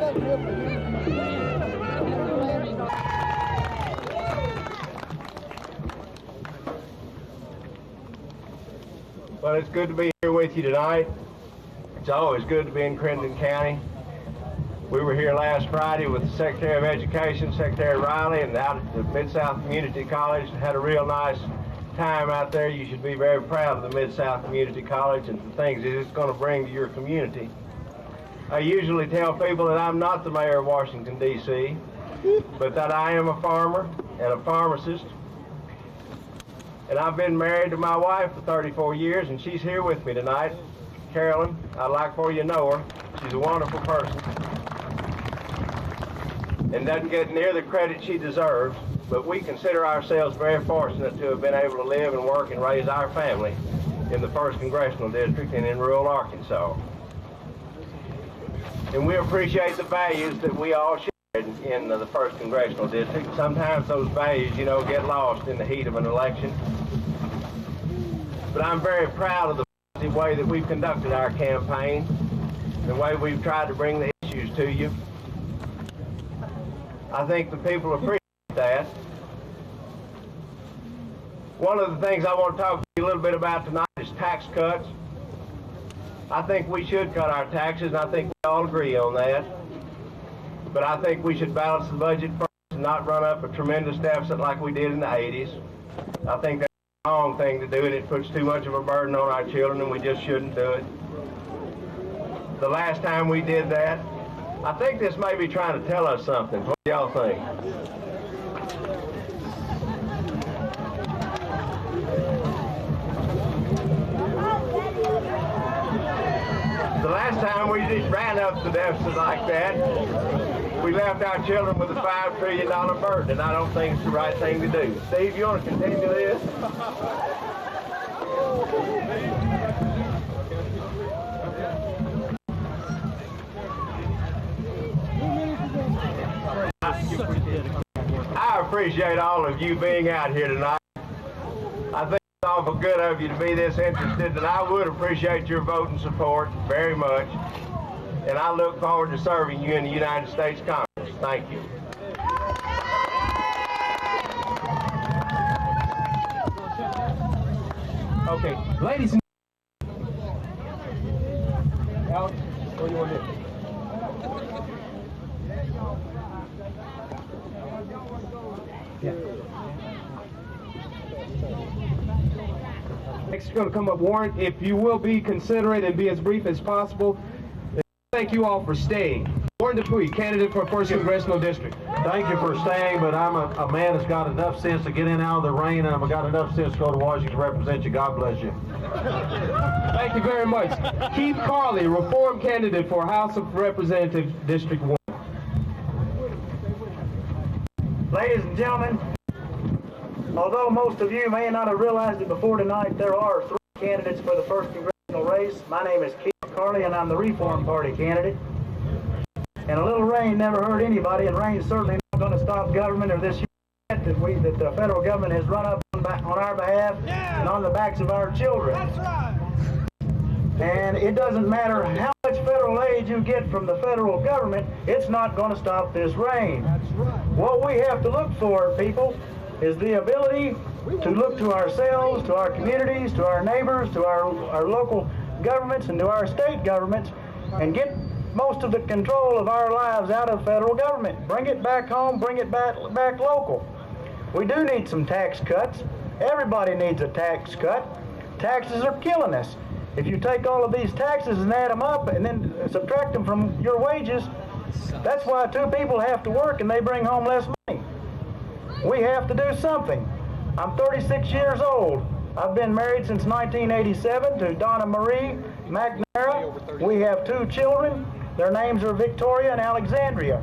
Well, it's good to be here with you tonight. It's always good to be in Crittenden County. We were here last Friday with the Secretary of Education, Secretary Riley, and out at the Mid-South Community College. Had a real nice time out there. You should be very proud of the Mid-South Community College and the things that it's going to bring to your community. I usually tell people that I'm not the mayor of Washington, D.C., but that I am a farmer and a pharmacist. And I've been married to my wife for 34 years, and she's here with me tonight. Carolyn, I'd like for you to know her. She's a wonderful person and doesn't get near the credit she deserves, but we consider ourselves very fortunate to have been able to live and work and raise our family in the 1st Congressional District and in rural Arkansas. And we appreciate the values that we all share in the 1st Congressional District. Sometimes those values, you know, get lost in the heat of an election. But I'm very proud of the way that we've conducted our campaign, the way we've tried to bring the issues to you. I think the people appreciate that. One of the things I want to talk to you a little bit about tonight is tax cuts. I think we should cut our taxes, and I think we all agree on that. But I think we should balance the budget first and not run up a tremendous deficit like we did in the 80s. I think that's the wrong thing to do, and it puts too much of a burden on our children, and we just shouldn't do it. The last time we did that, I think this may be trying to tell us something. What do y'all think? The last time we ran up the deficit like that, we left our children with a $5 trillion burden, and I don't think it's the right thing to do. Steve, you want to continue this? I appreciate all of you being out here tonight. I think it's awful good of you to be this interested, and I would appreciate your vote and support very much. And I look forward to serving you in the United States Congress. Thank you. Okay, ladies and Alex, what do you want to do? Yeah. Next is going to come up Warren. If you will be considerate and be as brief as possible. Thank you all for staying. Warren Dupuy, candidate for 1st Congressional District. Thank you for staying, but I'm a man that's got enough sense to get in out of the rain, and I've got enough sense to go to Washington to represent you. God bless you. Thank you very much. Keith Carley, Reform candidate for House of Representatives, District 1. Ladies and gentlemen, although most of you may not have realized it before tonight, there are 3 candidates for the 1st Congressional race. My name is Keith Carley, and I'm the Reform Party candidate. And a little rain never hurt anybody, and rain's certainly not going to stop government or this that the federal government has run up on our behalf and on the backs of our children. That's right. And it doesn't matter how much federal aid you get from the federal government, it's not going to stop this rain. That's right. What we have to look for, people, is the ability to look to ourselves, to our communities, to our neighbors, to our local governments, and to our state governments, and get most of the control of our lives out of federal government. Bring it back home, bring it back local. We do need some tax cuts. Everybody needs a tax cut. Taxes are killing us. If you take all of these taxes and add them up and then subtract them from your wages, that's why 2 people have to work and they bring home less money. We have to do something. I'm 36 years old. I've been married since 1987 to Donna Marie McNamara. We have 2 children. Their names are Victoria and Alexandria.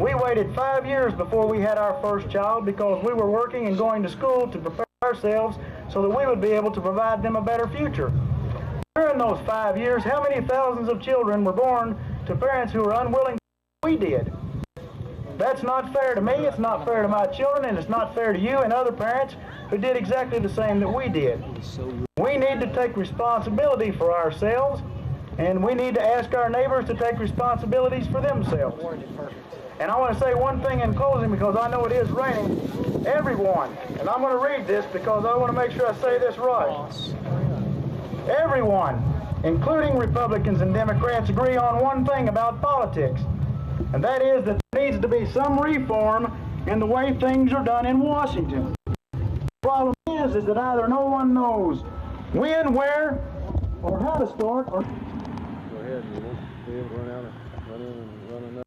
We waited 5 years before we had our first child because we were working and going to school to prepare ourselves so that we would be able to provide them a better future. During those 5 years, how many thousands of children were born to parents who were unwilling to do what we did? That's not fair to me, it's not fair to my children, and it's not fair to you and other parents who did exactly the same that we did. We need to take responsibility for ourselves, And we need to ask our neighbors to take responsibilities for themselves. And I want to say one thing in closing, because I know it is raining. Everyone, and I'm going to read this because I want to make sure I say this right. Everyone, including Republicans and Democrats, agree on one thing about politics, and that is that there needs to be some reform in the way things are done in Washington. The problem is that either no one knows when, where, or how to start, or... Go ahead, you won't be able to run in and run enough.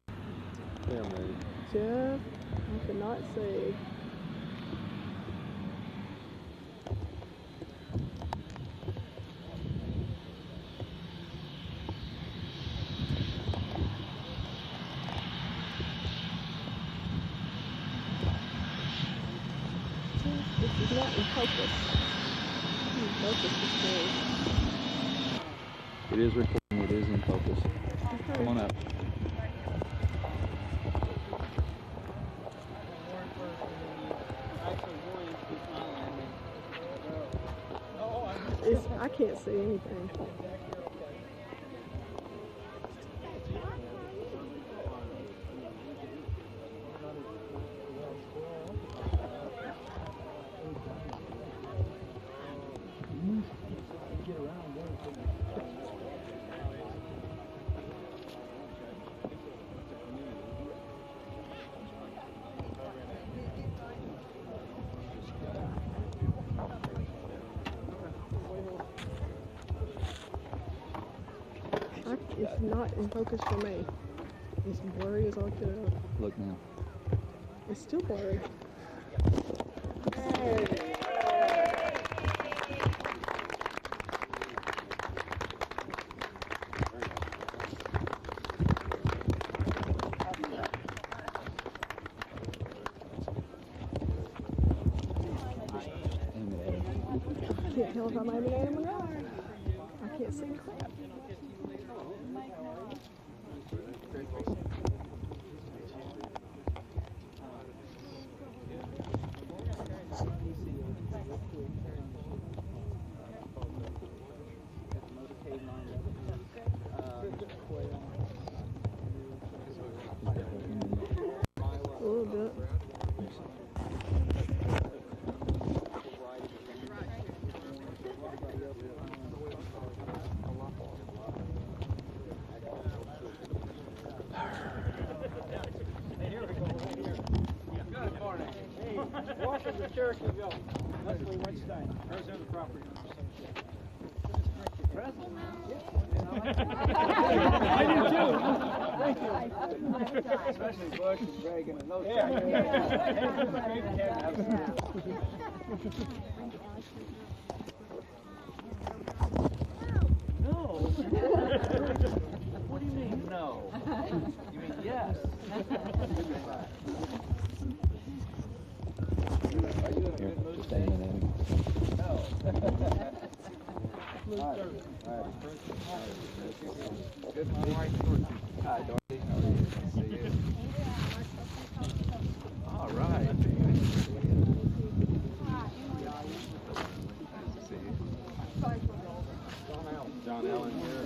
Damn, maybe. Jeff, I cannot see. This is not in focus. Focus is good. It is recording. It is in focus. Come on up. I can't see anything. It's not in focus for me. It's blurry as all get out. Look now. It's still blurry. I can't tell if I'm aiming at him or not. I can't see crap. A little bit. Welcome to Cherokee. Leslie Winston. Where's the property? I do too. Thank you. Especially Bush and Reagan and those guys. No. What do you mean no? You mean yes? Here, just aiming at him. Good morning. Hi, Dorothy. See you. All right. Nice to see you. John Allen here.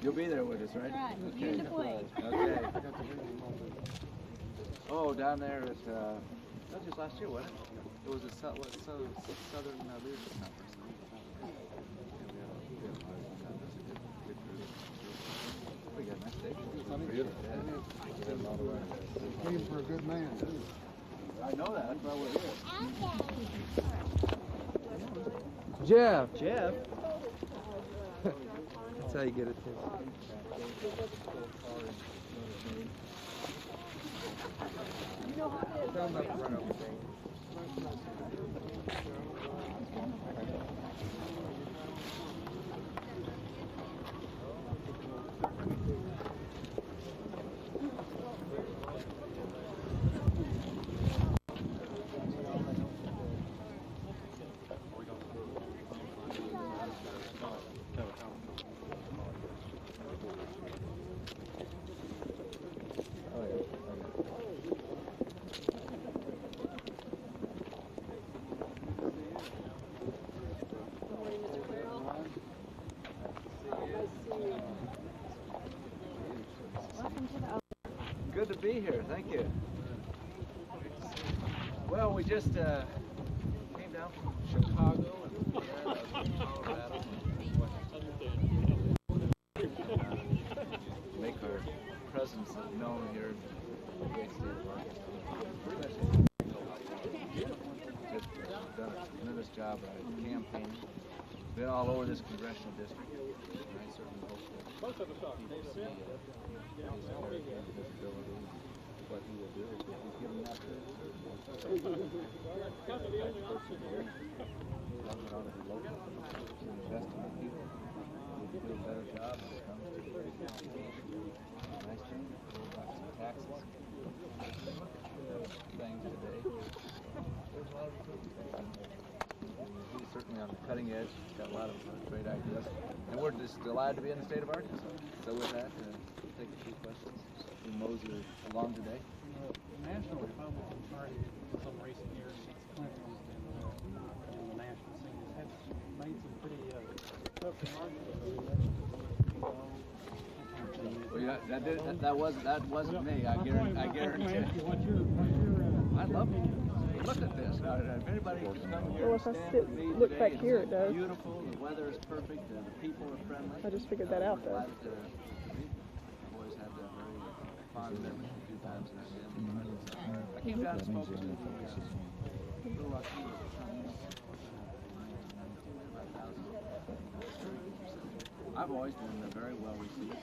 You'll be there with us, right? Right. Okay. Mitchell-Dupwe. Okay. Oh, down there at, that was just last year, wasn't it? It was a Southern Leadership Conference. We got a nice day. Looking for a good man, too. I know that. That's why we're here. Jeff. Jeff. That's how you get attention. be here. Thank you. Well, we just came down from Chicago and Colorado. Make our presence known here in the great state of Arkansas. Just done a tremendous job at campaigning. Been all over this congressional district. And I certainly hope that people see his character and his ability, what he will do. He's given that to invest in the people. We'll do a better job when it comes to nice thing, some taxes, things today. There's a lot of he's certainly on the cutting edge. He's got a lot of great ideas. And we're just delighted to be in the state of Arkansas. So with that, take a few questions. We mosey along today. The National Republican Party in some recent years since Clinton has been on the national scene has made some pretty tough remarks. Well, yeah, that wasn't me. I guarantee. I love it. Look at this. Now, if anybody can come here Well, if I look back here, it does. Beautiful. The weather is perfect. The people are friendly. I just figured that out, though. I've always had that very fond memory a few times. I came down and spoke to little I've always been very well received.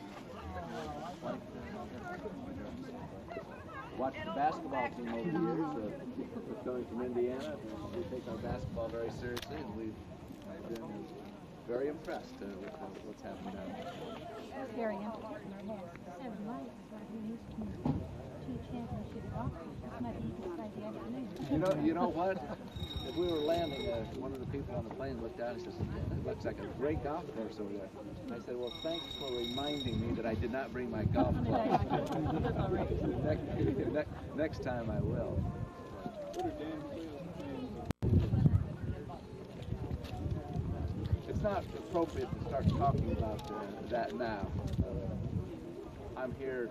Watched the basketball team over the years. Coming from Indiana, we take our basketball very seriously, and we've been very impressed with what's happening down there. That's very interesting. Our last 7 nights, we used to 2 championship boxers. That's not the easiest idea I ever knew. You know what? If we were landing, one of the people on the plane looked out and says, "It looks like a great golf course over there." And I said, "Well, thanks for reminding me that I did not bring my golf club. Next time I will." It's not appropriate to start talking about that now. I'm here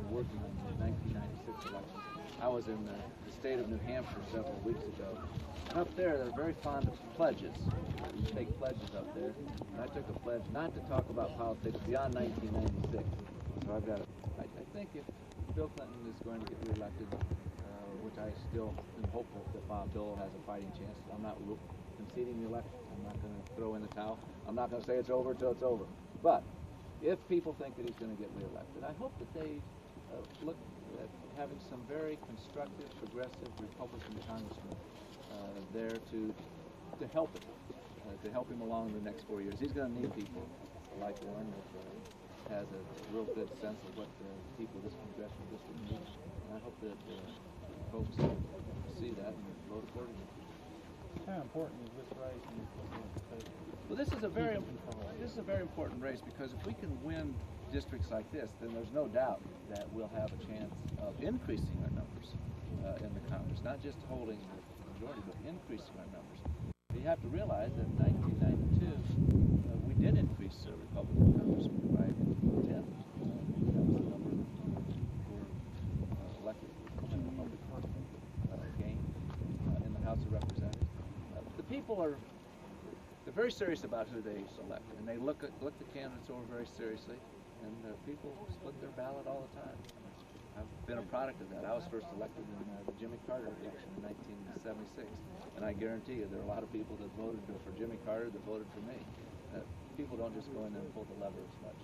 working on the 1996 election. I was in the state of New Hampshire several weeks ago. And up there, they're very fond of pledges. You take pledges up there. And I took a pledge not to talk about politics beyond 1996. So I've got I think if Bill Clinton is going to get reelected, which I still am hopeful that Bill has a fighting chance. I'm not conceding the election. I'm not going to throw in the towel. I'm not going to say it's over until it's over. But if people think that he's going to get reelected, I hope that they look at having some very constructive, progressive Republican congressmen there to help him, to help him along the next 4 years. He's going to need people like one that has a real good sense of what the people of this congressional district need. And I hope that folks see that and vote accordingly. How important is this race in the state? Well, this is a very important race because if we can win districts like this, then there's no doubt that we'll have a chance of increasing our numbers in the Congress, not just holding the majority, but increasing our numbers. You have to realize that in 1992, we did increase the Republican congressmen by 10. That was the number who were elected in the Republican game in the House of Representatives. The people they're very serious about who they select, and they look the candidates over very seriously, and people split their ballot all the time. I've been a product of that. I was first elected in the Jimmy Carter election in 1976, and I guarantee you there are a lot of people that voted for Jimmy Carter that voted for me. People don't just go in there and pull the lever as much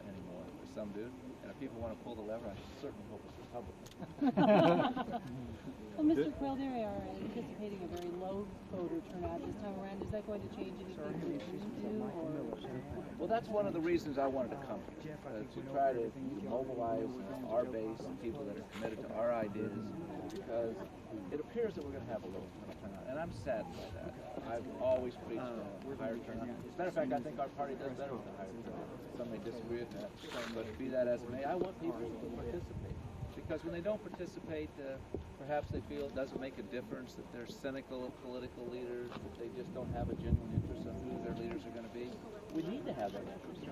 anymore. Some do, and if people want to pull the lever, I certainly hope it's Republican. Well, Mr. Quill, they are anticipating a very low voter turnout this time around. Is that going to change anything for you? Well, that's one of the reasons I wanted to come here, to try to mobilize our base and people that are committed to our ideas, because it appears that we're going to have a low turnout, and I'm saddened by that. I've always preached a higher turnout. As a matter of fact, I think our party does better with a higher turnout. Some may disagree with that, but be that as it may, I want people to participate. Because when they don't participate, perhaps they feel it doesn't make a difference, that they're cynical political leaders, that they just don't have a genuine interest in who their leaders are going to be. We need to have that interest.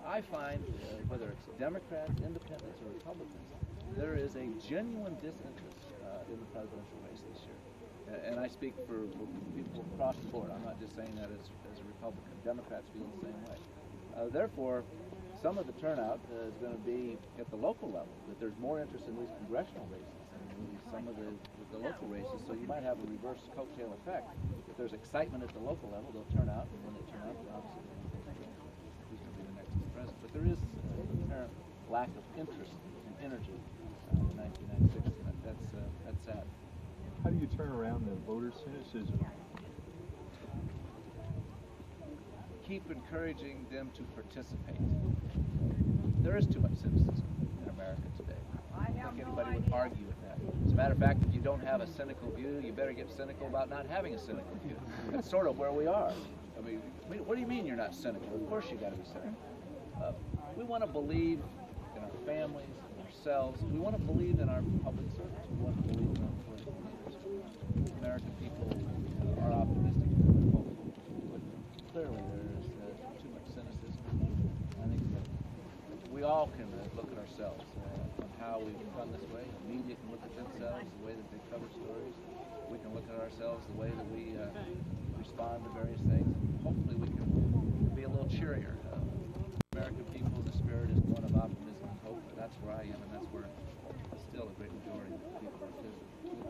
I find, whether it's Democrats, Independents, or Republicans, there is a genuine disinterest in the presidential race this year. And I speak for people across the board. I'm not just saying that as a Republican. Democrats feel the same way. Therefore, some of the turnout is going to be at the local level, that there's more interest in these congressional races and some of the local races. So you might have a reverse coattail effect. If there's excitement at the local level, they'll turn out, and when they turn out, obviously, who's going to be the next president. But there is an apparent lack of interest and energy in 1996, and that's sad. How do you turn around the voter cynicism? Keep encouraging them to participate. There is too much cynicism in America today. I don't think anybody would argue with that. As a matter of fact, if you don't have a cynical view, you better get cynical about not having a cynical view. That's sort of where we are. I mean, what do you mean you're not cynical? Of course you got to be cynical. We want to believe in our families, in ourselves. We want to believe in our public servants. We want to believe in our political leaders. American people are optimistic and hopeful. But clearly there is too much cynicism. I think that we all can look at ourselves on how we've come this way. The media can look at themselves, the way that they cover stories. We can look at ourselves the way that we respond to various things. Hopefully we can be a little cheerier. American people, the spirit is one of optimism and hope. That's where I am, and that's where still a great majority of people are too.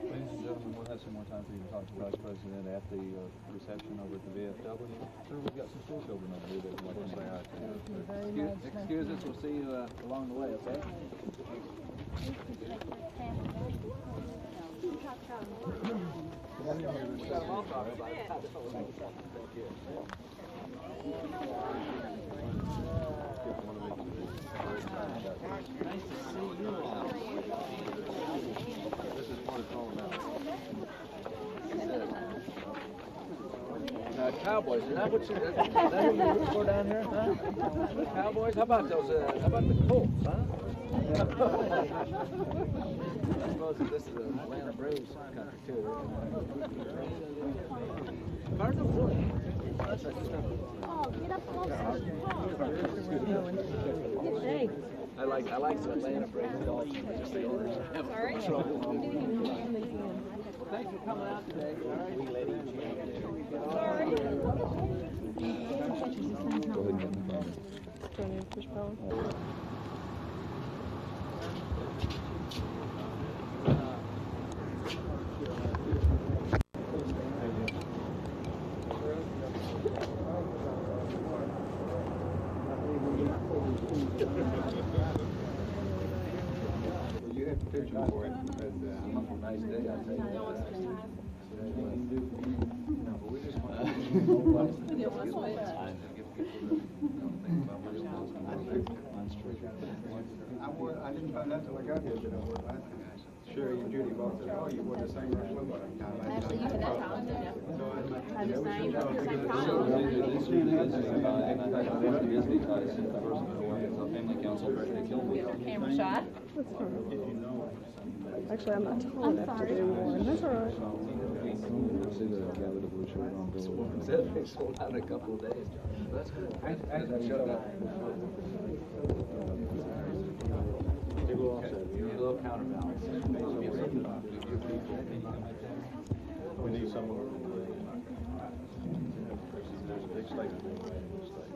Ladies and gentlemen, we'll have some more time for you to talk to the Vice President at the reception over at the VFW. Sure, we've got some school children over here that would like to say hi to you. Excuse us, we'll see you along the way, okay? Nice to see you all. This is what it's all about. Cowboys, is that what you root for down here, huh? Cowboys? How about those, how about the Colts, huh? I suppose that this is the Atlanta Braves country too. Cardinals, really? Oh, get up closer. Hey. I like the Atlanta Braves also, just the owners have trouble. Well, thanks for coming out today. All right. We let each You have a picture for it. Nice day, I tell you. But we just want I didn't find out till I got here that I was last time. Sherry and Judy both said, oh, you wore the same red swim. Actually, you can have time. Have the same camera shot. Actually, I'm not tall enough to do one. That's all right. They sold out in a couple of days. That's good. That showed up. A little counterbalance. We need someone. There's a big slate of things in the state.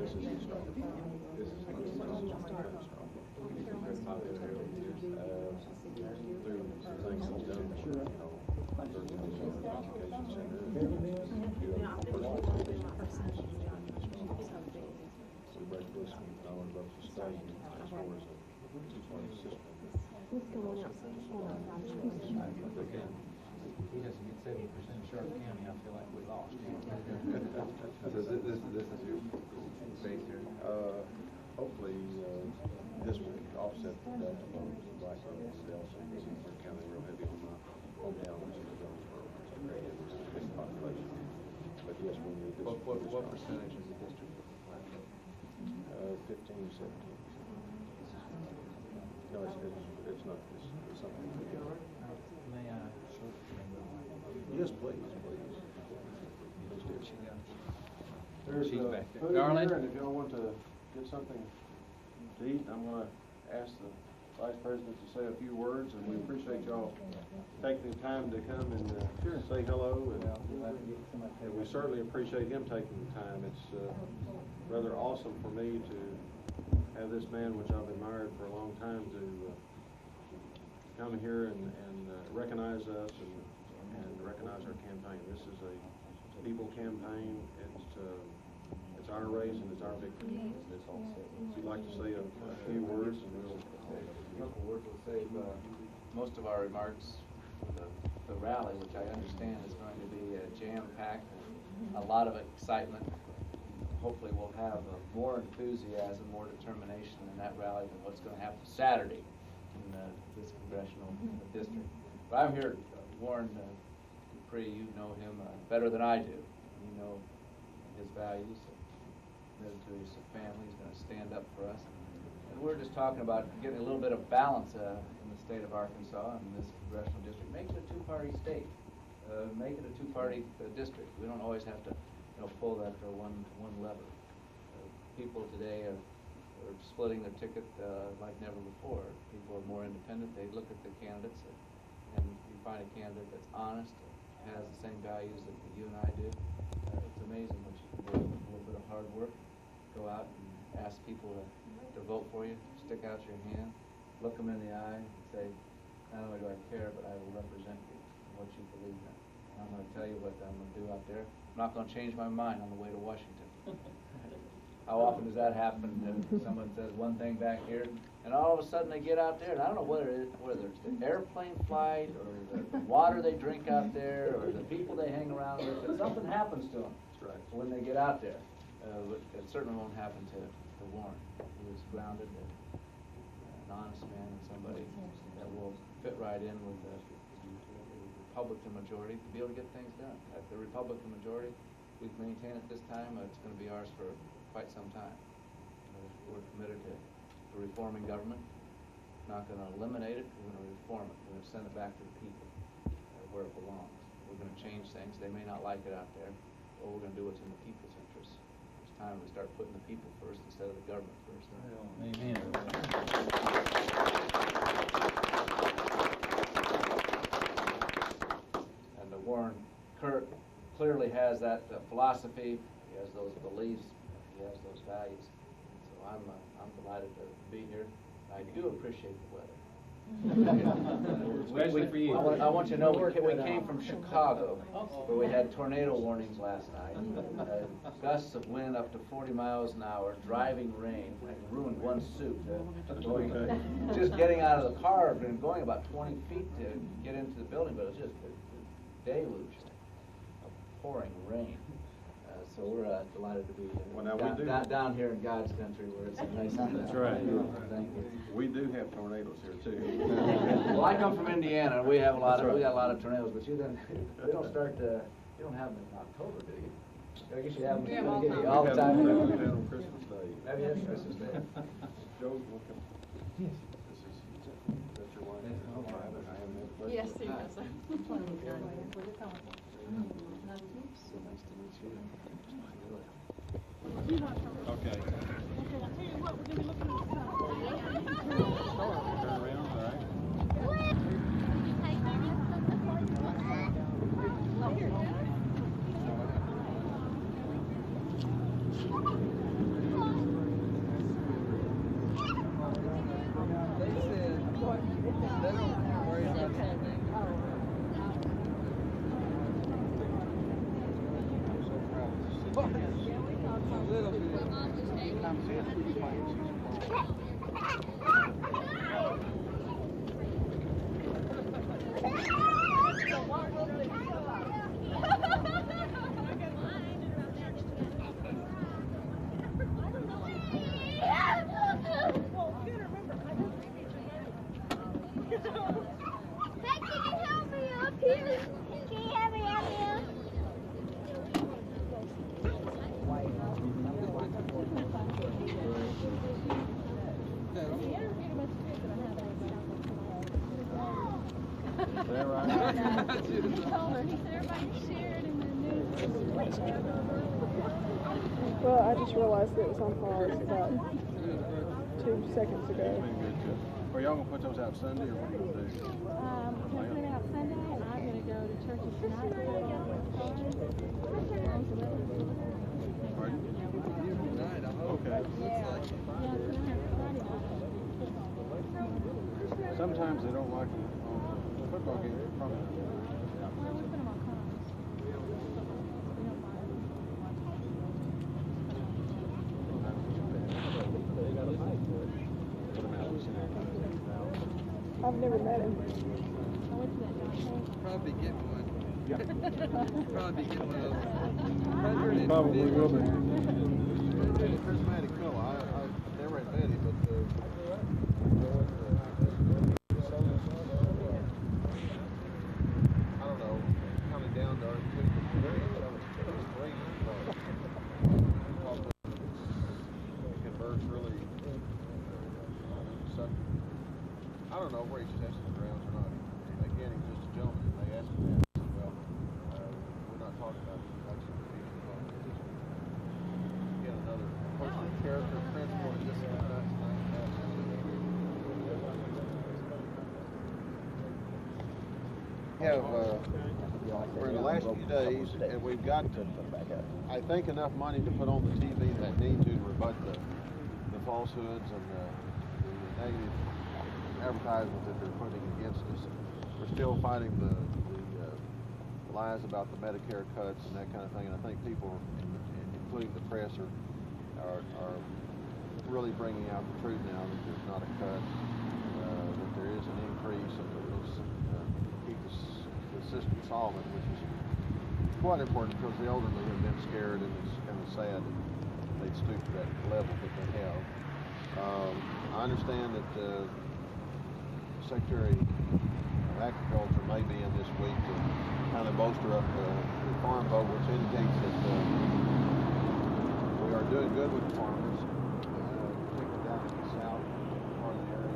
This is the start. This is very popular through things that's done. We break this one, I want to vote for state as far as a two-party system. He doesn't get 70% of Sharp County, I feel like we lost. This is your base here. Hopefully, this will offset the Delta votes, the black votes, the Delta, we're counting real heavy on my hometown, which is Jonesboro. It's a great, big population. But yes, we need this. What percentage is the district? 15, 17. No, it's not, it's something. May I? Yes, please, please. There's She's back there. Darling? And if y'all want to get something to eat, I'm going to ask the Vice President to say a few words, and we appreciate y'all taking the time to come and say hello, and we certainly appreciate him taking the time. It's rather awesome for me to have this man, which I've admired for a long time, to come here and recognize us and recognize our campaign. This is a people campaign. It's our race and it's our victory. If you'd like to say a few words, and we'll. A couple words will save most of our remarks for the rally, which I understand is going to be jam-packed, a lot of excitement. Hopefully we'll have more enthusiasm, more determination in that rally than what's going to happen Saturday in this congressional district. But I'm here, Warren Dupwe, you know him better than I do. You know his values, committed to his family, he's going to stand up for us. And we're just talking about getting a little bit of balance in the state of Arkansas and this congressional district. Make it a two-party state. Make it a two-party district. We don't always have to, pull that one lever. People today are splitting their ticket like never before. People are more independent. They look at the candidates, and you find a candidate that's honest, has the same values that you and I do. It's amazing what you can do with a little bit of hard work. Go out and ask people to vote for you, stick out your hand, look them in the eye, and say, not only do I care, but I will represent you and what you believe in. And I'm going to tell you what I'm going to do out there. I'm not going to change my mind on the way to Washington. How often does that happen? Someone says one thing back here, and all of a sudden they get out there, and I don't know whether it's the airplane flight or the water they drink out there or the people they hang around with, but something happens to them when they get out there. It certainly won't happen to Warren. He was grounded, an honest man, and somebody that will fit right in with the Republican majority to be able to get things done. If the Republican majority, we maintain it this time, it's going to be ours for quite some time. We're committed to reforming government. Not going to eliminate it, we're going to reform it. We're going to send it back to the people where it belongs. We're going to change things. They may not like it out there, but we're going to do what's in the people's interest. It's time to start putting the people first instead of the government first. Amen. And Warren clearly has that philosophy. He has those beliefs. He has those values. So I'm delighted to be here. I do appreciate the weather. Especially for you. I want you to know we came from Chicago, where we had tornado warnings last night. Gusts of wind up to 40 miles an hour, driving rain. I ruined one suit. Just getting out of the car and going about 20 feet to get into the building, but it was just a deluge of pouring rain. So we're delighted to be down here in God's country where it's a nice. That's right. Thank you. We do have tornadoes here too. Well, I come from Indiana. We have we got a lot of tornadoes, but we don't start. You don't have them in October, do you? I guess you have them all the time. We have them on Christmas Day. Maybe it's Christmas Day. Joe, welcome. Yes. That's your wife. Yes, he does. So nice to meet you. Okay. Okay. I'll tell you what, we're going to be looking at the Turn around, all right. Well, I just realized that it was on pause about 2 seconds ago. Are y'all gonna put those out Sunday, or what are you gonna do? We're gonna put it out Sunday, and I'm gonna go to churches tonight. Pardon? Okay. Sometimes they don't like them on the football game. Probably not. Well, we put them on cars. We don't Put them out. I've never met him. I went to that John Probably get one. Probably get one of those. Probably will be. Charismatic fellow. I never had met him, but I don't know, kind of down to earth. Converse really. I don't know where he's testing the grounds or not. Again, he's just a gentleman, and they asked him that. I said, well, we're not talking about election. Get another person of character, principle, and discipline. For the last few days, and we've got, I think, enough money to put on the TV that need to rebut the falsehoods and the negative advertisements that they're putting against us. We're still fighting the lies about the Medicare cuts and that kind of thing, and I think people, including the press, are really bringing out the truth now that there's not a cut, that there is an increase, and that it'll keep the system solvent, which is quite important because the elderly have been scared, and it's kind of sad that they'd stoop to that level that they have. I understand that Secretary of Agriculture may be in this week to kind of bolster up the farm vote, which indicates that we are doing good with the farmers, particularly down in the south part of the area.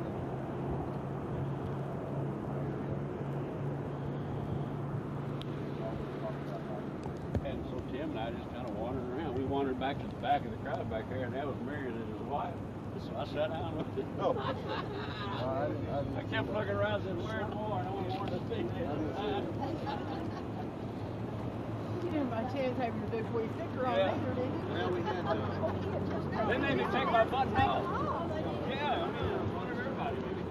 And so Tim and I just kind of wandered around. We wandered back to the back of the crowd back there, and that was Marion and his wife. So I sat down with it. Oh. I kept looking around and said, where's more? And I wanted to see it. You didn't by chance have your Dupwe sticker on Yeah. either, did you? Well, we had They made me take my button off. Yeah, I mean, I wanted everybody. Maybe.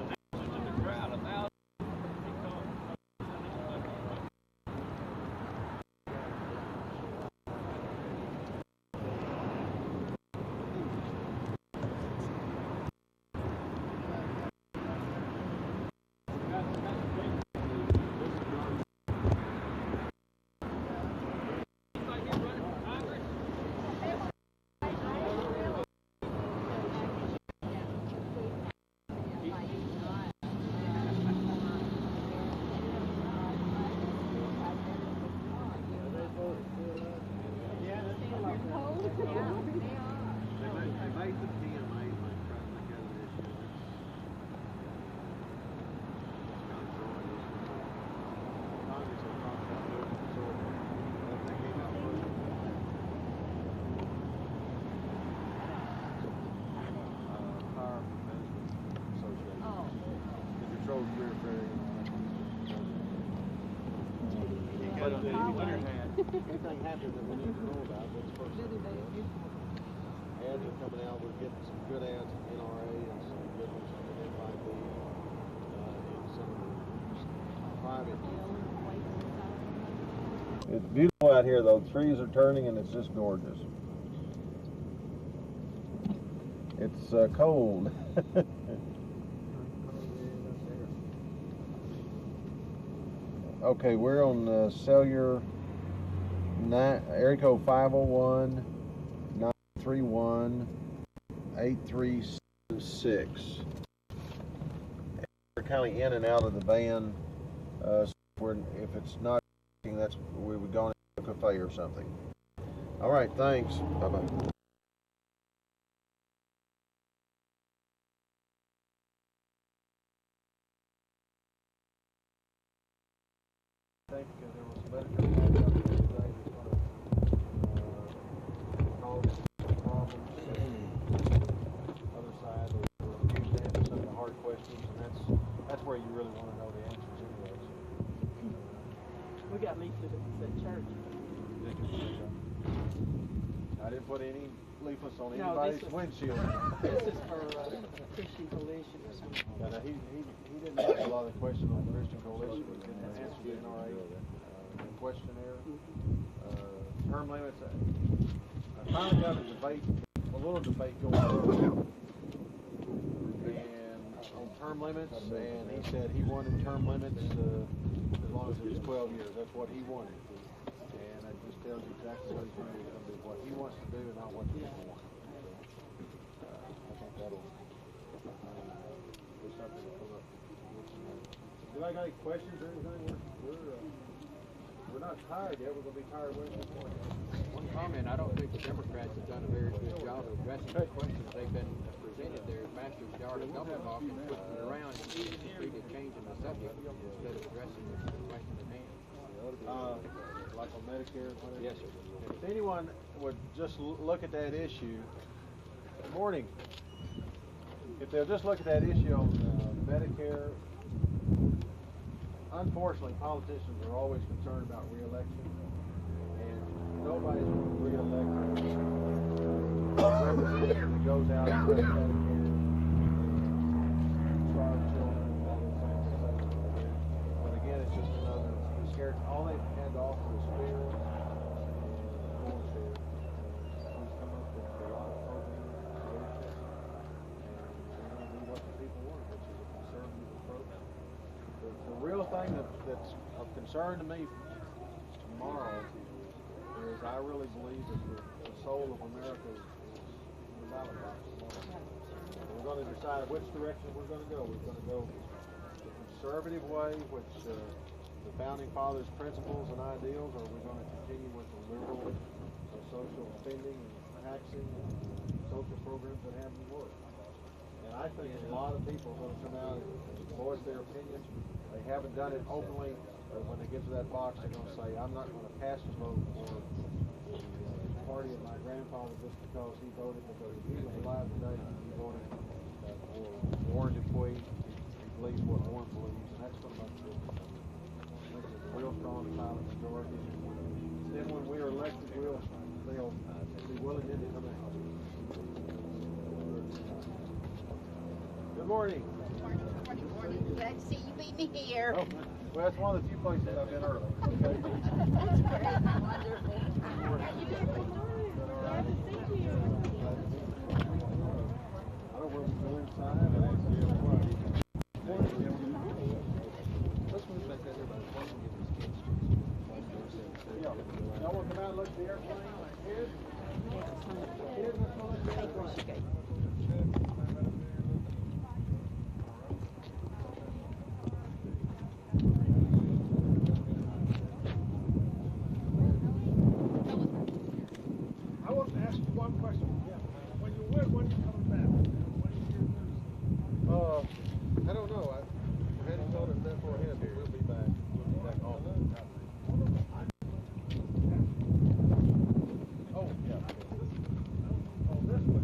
In the crowd, 1,000. Anything happens that we need to know about, that's first thing. Ads are coming out, we're getting some good ads from NRA and some good ones from FIB, and some private. It's beautiful out here though, the trees are turning and it's just gorgeous. It's cold. Okay, we're on cellular area code 501-931-8376. We're kind of in and out of the van. So if it's not working, that's we would go to a cafe or something. All right, thanks. Bye-bye. Because there was some better coming out there today that's going to cause problems. Other side, they were accused of having some of the where you really want to know the answers anyway. We got leaflets at church. I didn't put any leaflets on No, anybody's this is- windshield. This is for Christian Coalition or something. Yeah, he didn't ask a lot of questions on the Christian Coalition. He didn't answer the NRA questionnaire. Term limits. I finally got a little debate going on. And on term limits, and he said he wanted term limits as long as it was 12 years. That's what he wanted. And that just tells you exactly what he's going to do. It's going to be what he wants to do and not what people want. So, I think that'll be something to come up. Anybody got any questions or anything? We're not tired yet. We're going to be tired when we point. One comment, I don't think the Democrats have done a very good job of addressing the questions they've been presented there. Master's yard of government talk and twisting it around and completely changing the subject instead of addressing the question at hand. Like on Medicare? Yes, sir. If anyone would just look at that issue, good morning. If they'll just look at that issue on Medicare, unfortunately, politicians are always concerned about re-election, and nobody's going to re-elect a representative that goes out and does Medicare, starve children, and all those things. But again, it's just another scared. All they've had to offer is fear and bullshit. He's come up with a lot of programs, solutions, and we're going to do what the people want, which is a conservative approach. The real thing that's of concern to me tomorrow is I really believe that the soul of America is in the ballot box tomorrow. We're going to decide which direction we're going to go. We're going to go the conservative way, which the Founding Fathers' principles and ideals, or we're going to continue with the liberal social spending and taxing and social programs that haven't worked. And I think a lot of people are going to come out and voice their opinions. They haven't done it openly, but when they get to that box, they're going to say, I'm not going to cast a vote for the party of my grandfather just because he voted, because if he was alive today, he voted for Warren-Dupwe. He believes what Warren believes, and that's going to make a real strong silent majority. Then when we are elected, they'll be willing to come out. Good morning. Good morning. Glad to see you beat me here. Oh, well, that's one of the few places I've been early. That's great. Wonderful. I don't know if we're inside. Let's move back there. Y'all want to come out and look at the airplane? Kids? Kids, let's go look at the airplane. I want to ask you one question. When you win, when are you coming back? When is your news? I don't know. I hadn't told us that beforehand, but we'll be back. We'll be back on. Oh, yeah. Oh, this way.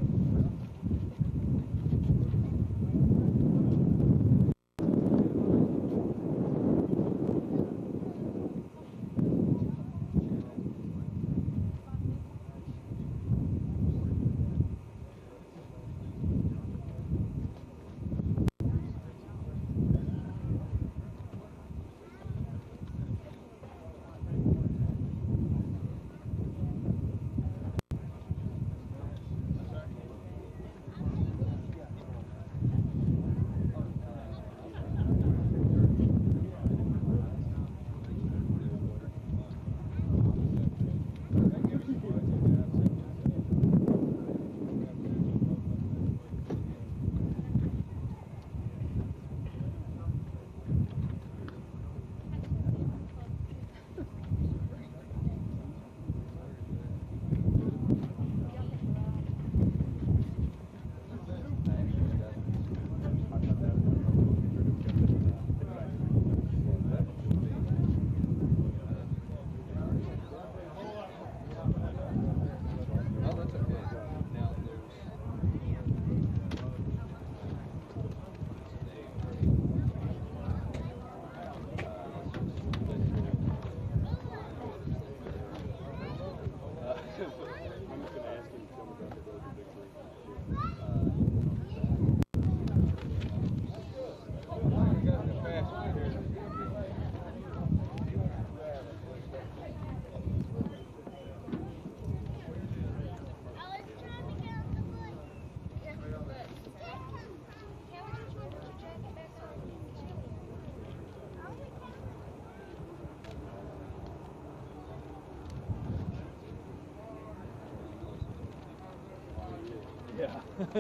Looks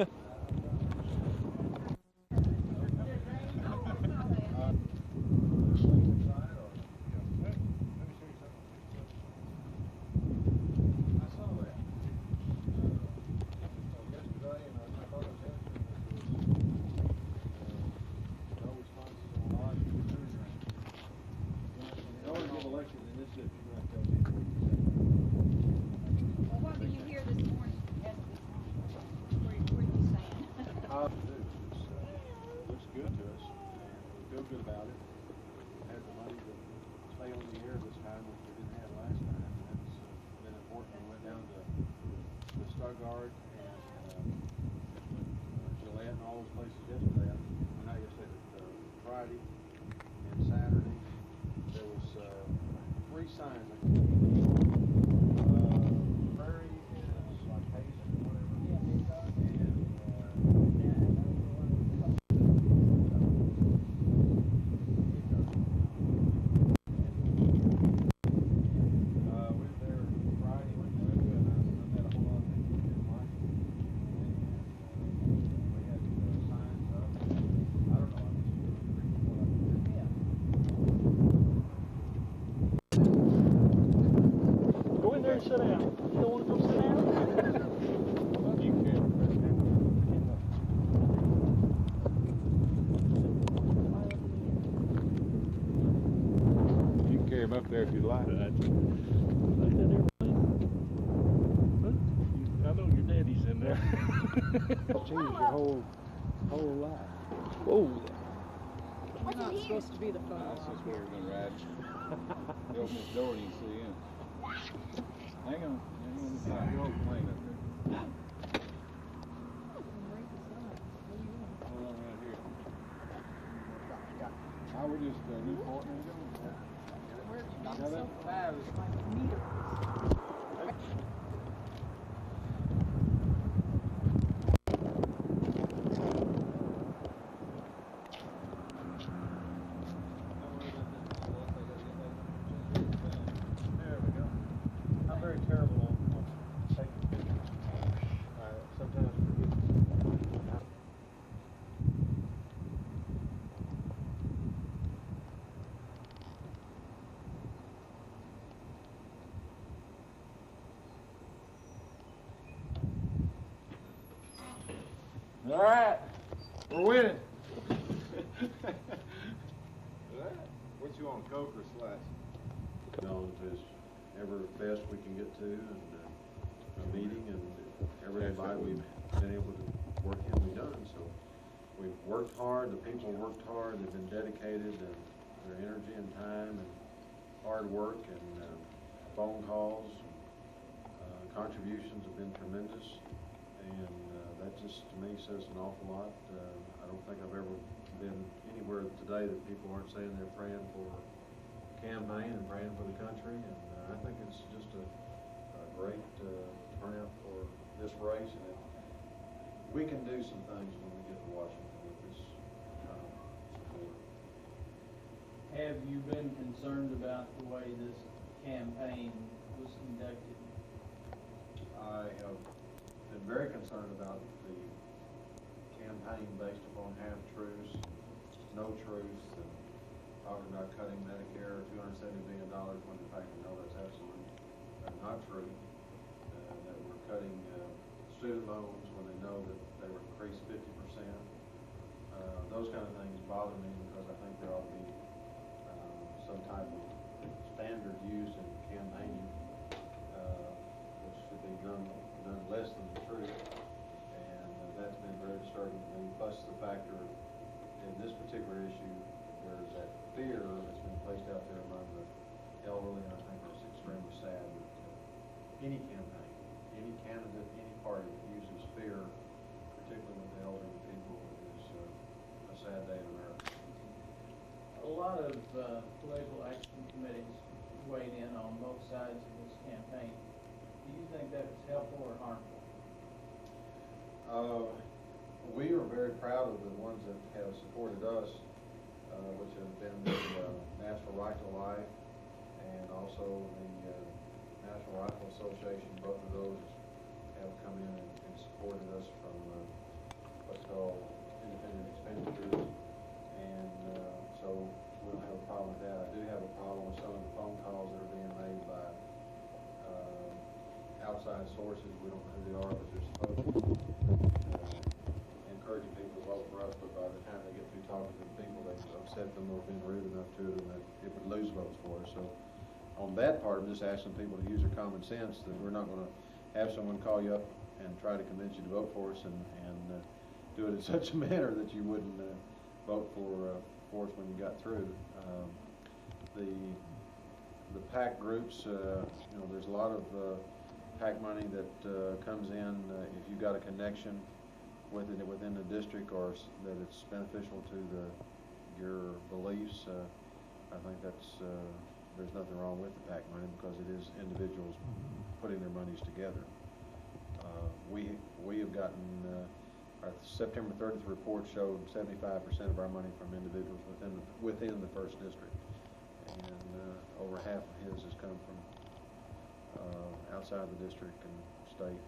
good to us. We feel good about it. Had the money to stay on the air this time, which we didn't have last time. That's been important. We went down to Stuttgart and Gillette and all those places yesterday. When I guess Friday and Saturday, there was 3 signs. Prairie is like Hazen or whatever. Sit down. You don't want to go sit down? You can. You can carry him up there if you like. I know your daddy's in there. Changes your whole life. Whoa. It's not supposed to be the phone. That's just where we're going to ride. You open this door and you can see in. Hang on. You're old plane up there. Hold on right here. We're just Newport and we're going. Got it? There we go. I'm very terrible on taking pictures. I sometimes forget. All right. We're winning. What you want, Coke or Slash? Known as ever best we can get to, and a meeting, and everybody we've been able to work in, we've done. So we've worked hard. The people worked hard. They've been dedicated, and their energy and time and hard work and phone calls, contributions have been tremendous, and that just to me says an awful lot. I don't think I've ever been anywhere today that people aren't saying they're praying for campaign and praying for the country, and I think it's just a great turnout for this race, and we can do some things when we get to Washington with this support. Have you been concerned about the way this campaign was conducted? I have been very concerned about the campaign based upon half-truths, no truths, and talking about cutting Medicare $270 billion when in fact we know that's absolutely not true. That we're cutting student loans when they know that they were increased 50%. Those kind of things bother me because I think there ought to be some type of standard used in campaigning, which should be none less than the truth. And that's been very disturbing to me. Plus the factor in this particular issue, there's that fear that's been placed out there among the elderly, and I think it's extremely sad that any campaign, any candidate, any party that uses fear, particularly with the elderly people, is a sad day in America. A lot of political action committees weighed in on both sides of this campaign. Do you think that was helpful or harmful? We are very proud of the ones that have supported us, which have been the National Right to Life and also the National Rifle Association. Both of those have come in and supporting us from what's called independent expenditures, and so we don't have a problem with that. I do have a problem with some of the phone calls that are being made by outside sources. We don't know who they are, but they're supposed to encouraging people to vote for us, but by the time they get through talking to the people, they've upset them or been rude enough to them that it would lose votes for us. So on that part, I'm just asking people to use their common sense, that we're not going to have someone call you up and try to convince you to vote for us and do it in such a manner that you wouldn't vote for us when you got through. The PAC groups, there's a lot of PAC money that comes in if you've got a connection within the district, or that it's beneficial to your beliefs. I think there's nothing wrong with the PAC money, because it is individuals putting their monies together. We have gotten our September 30th report showed 75% of our money from individuals within the first district, and over half of his has come from outside the district and state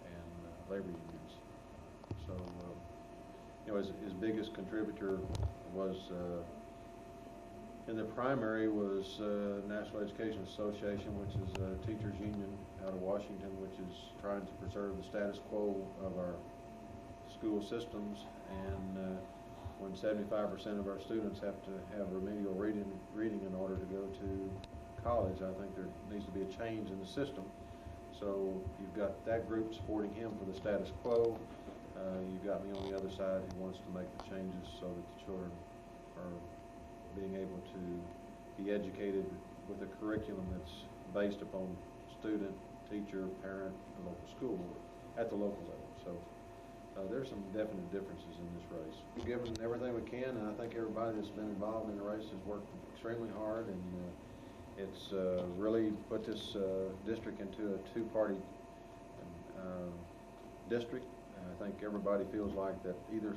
and labor unions. So, his biggest contributor was in the primary was National Education Association, which is a teachers union out of Washington, which is trying to preserve the status quo of our school systems. And when 75% of our students have to have remedial reading in order to go to college, I think there needs to be a change in the system. So you've got that group supporting him for the status quo. You've got me on the other side who wants to make the changes so that the children are being able to be educated with a curriculum that's based upon student, teacher, parent, and local school at the local level. So there's some definite differences in this race. We've given everything we can, and I think everybody that's been involved in the race has worked extremely hard, and it's really put this district into a two-party district. I think everybody feels like that either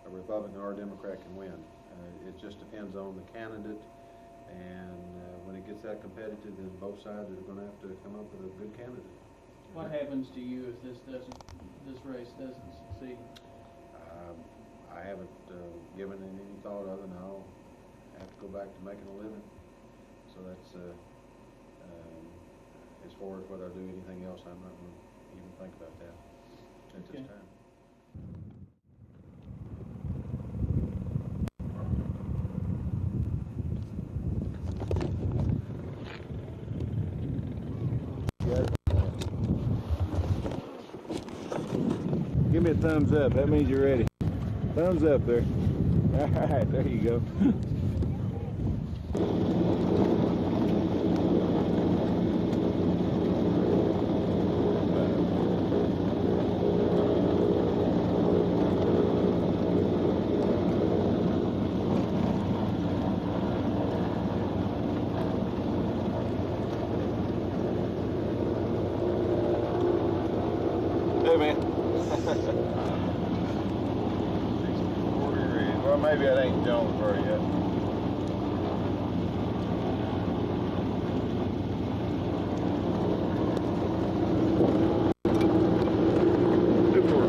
a Republican or a Democrat can win. It just depends on the candidate, and when it gets that competitive, then both sides are going to have to come up with a good candidate. What happens to you if this race doesn't succeed? I haven't given it any thought other than I'll have to go back to making a living. So that's as far as whether I do anything else, I'm not going to even think about that at this time. Give me a thumbs up. That means you're ready. Thumbs up there. All right, there you go. Hey, man. Well, maybe that ain't Jonesboro yet.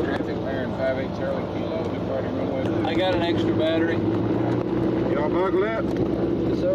Traffic there in 5/8 Charlie Kilo, departing runway. I got an extra battery. Y'all buckle up? Yes, sir.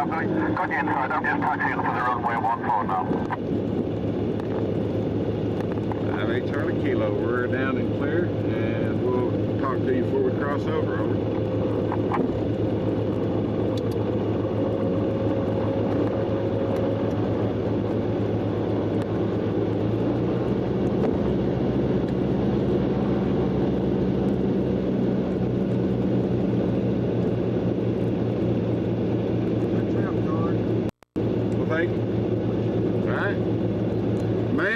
I've got you inside. I'm just taxiing for the runway 14 now. 58 Charlie Kilo, we're down and clear, and we'll talk to you before we cross over. Over.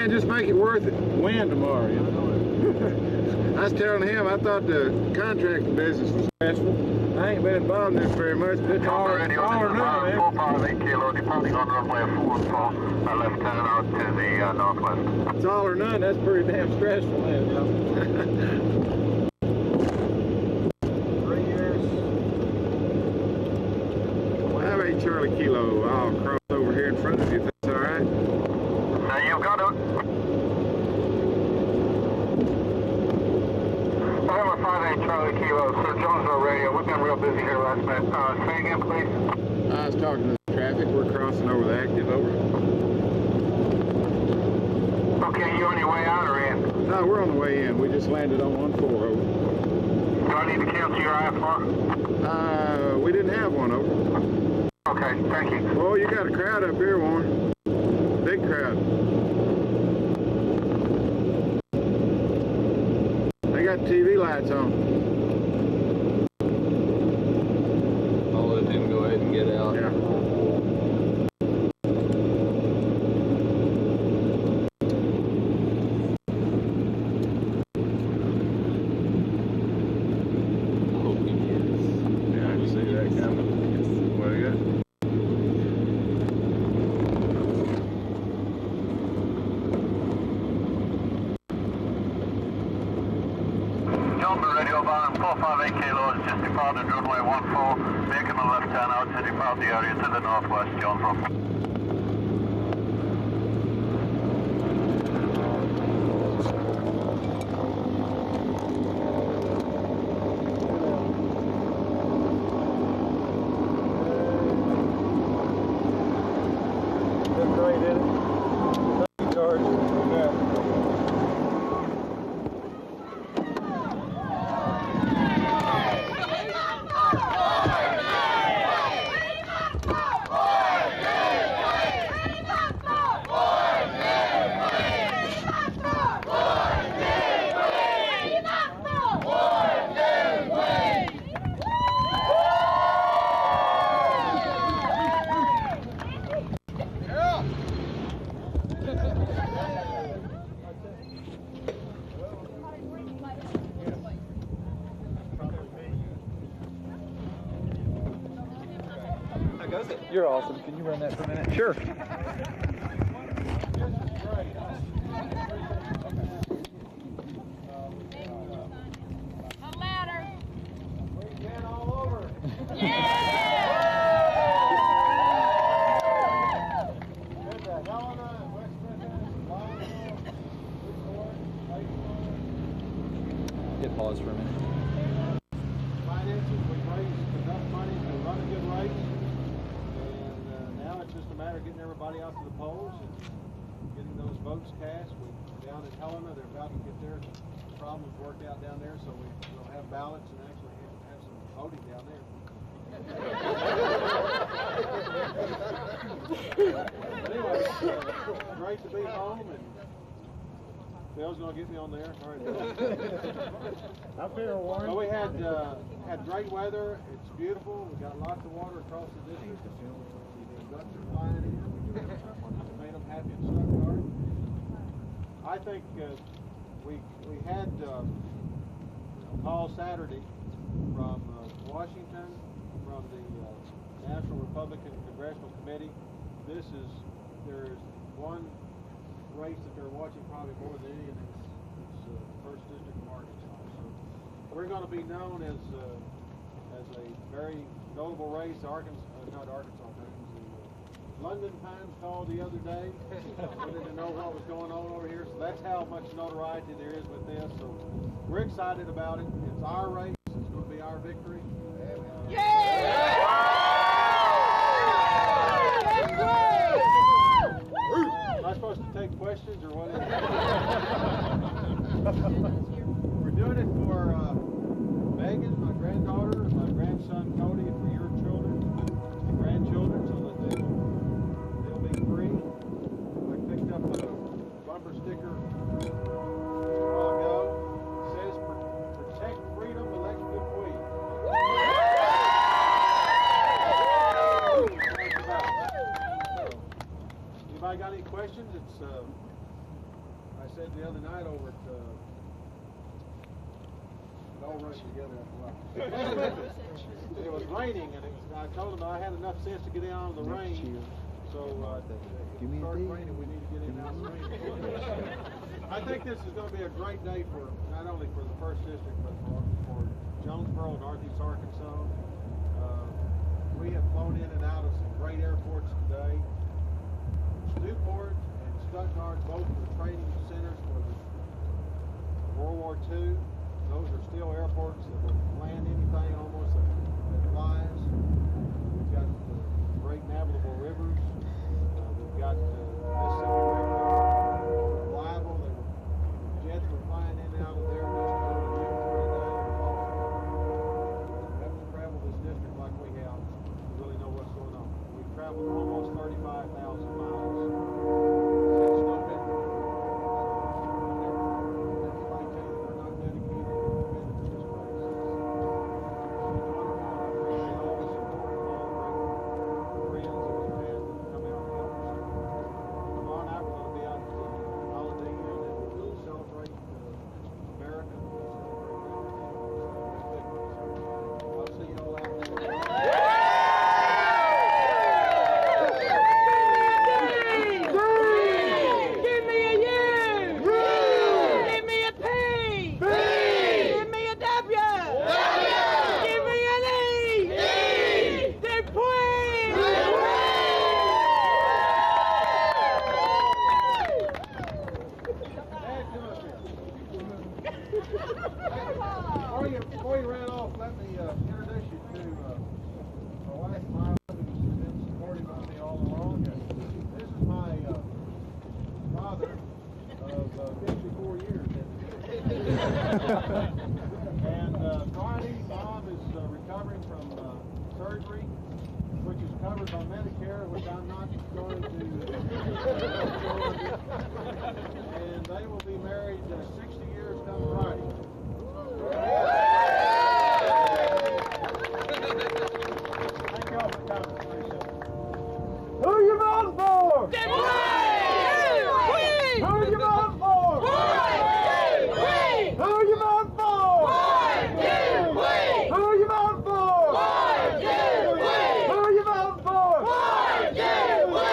Just make it worth it. Win tomorrow, you know. I was telling him I thought the contracting business was stressful. I ain't been involved in this very much, but it's all or nothing, man. 458 Kilo, departing on runway 44, left turn out to the northwest. It's all or none. That's pretty damn stressful, man. 3 years. 58 Charlie Kilo. I'll cross over here in front of you if that's all right. You've got it. 58 Charlie Kilo, Sir Jonesville Radio. We've been real busy here last night. Say again, please. I was talking to the traffic. We're crossing over the active. Over. Okay, you on your way out or in? No, we're on the way in. We just landed on 14. Over. Do I need to cancel your IFR? We didn't have one. Over. Okay, thank you. Oh, you got a crowd up here, Warren. Big crowd. They got TV lights on. I'll let him go ahead and get out. Yeah. I hope he gets. Yeah, I can see that coming. What do you got? Radio Barn 458 Kilos, just departed runway 14, making a left turn out to depart the area to the northwest, Jonesville. That's great, isn't it? Thank you, George. Yeah. You're awesome. Can you run that for a minute? Sure. A ladder. Weekend all over. Hit pause for a minute. Finances, we've raised enough money to run a good race. And now it's just a matter of getting everybody out to the polls and getting those votes cast. We're down at Helena. They're about to get their problems worked out down there, so we'll have ballots and actually have some voting down there. But anyway, great to be home, and Bill's gonna get me on there. All right. Up here, Warren. Well, we had great weather. It's beautiful. We got lots of water across the district. The ducks are flying in. Made them happy in Stuttgart. I think we had a call Saturday from Washington, from the National Republican Congressional Committee. There's one race that they're watching probably more than any, and it's the first district of Arkansas. So we're going to be known as a very notable race. Not Arkansas Times. The London Times called the other day, wanted to know what was going on over here. So that's how much notoriety there is with this. So we're excited about it. It's our race. It's going to be our victory. Yeah! take questions or what? We're doing it for Megan, my granddaughter, and my grandson Cody, for your children and grandchildren, so that they'll be free. I picked up a bumper sticker a while ago. It says, "Protect freedom, elect Dupwe." Anybody got any questions? It's I said the other night over at it all runs together after a while. It was raining, and I told them I had enough sense to get out on the rain. So if it starts raining, we need to get in out of the rain. I think this is going to be a great day for not only for the first district, but for Jonesboro, Northeast Arkansas. We have flown in and out of some great airports today. Newport and Stuttgart, both were training centers for World War II. Those are still airports that will land anything almost that flies. We've got great navigable rivers. We've got Mississippi River reliable. Jets were flying in and out of there just over Newport today. We have to travel this district like we have to really know what's going on. We've traveled almost 35,000 miles. Before you ran off, let me introduce you to my wife, Myla, who's been supportive of me all along. This is my father of 54 years. And Friday, Bob is recovering from surgery, which is covered by Medicare, which I'm not going to. And they will be married 60 years come Friday. Thank y'all for coming. Appreciate it. Who you voting for? Dupwe! Who you voting for? Dupwe! Who you voting for? Dupwe! Who you voting for? Dupwe! Who you voting for? Dupwe!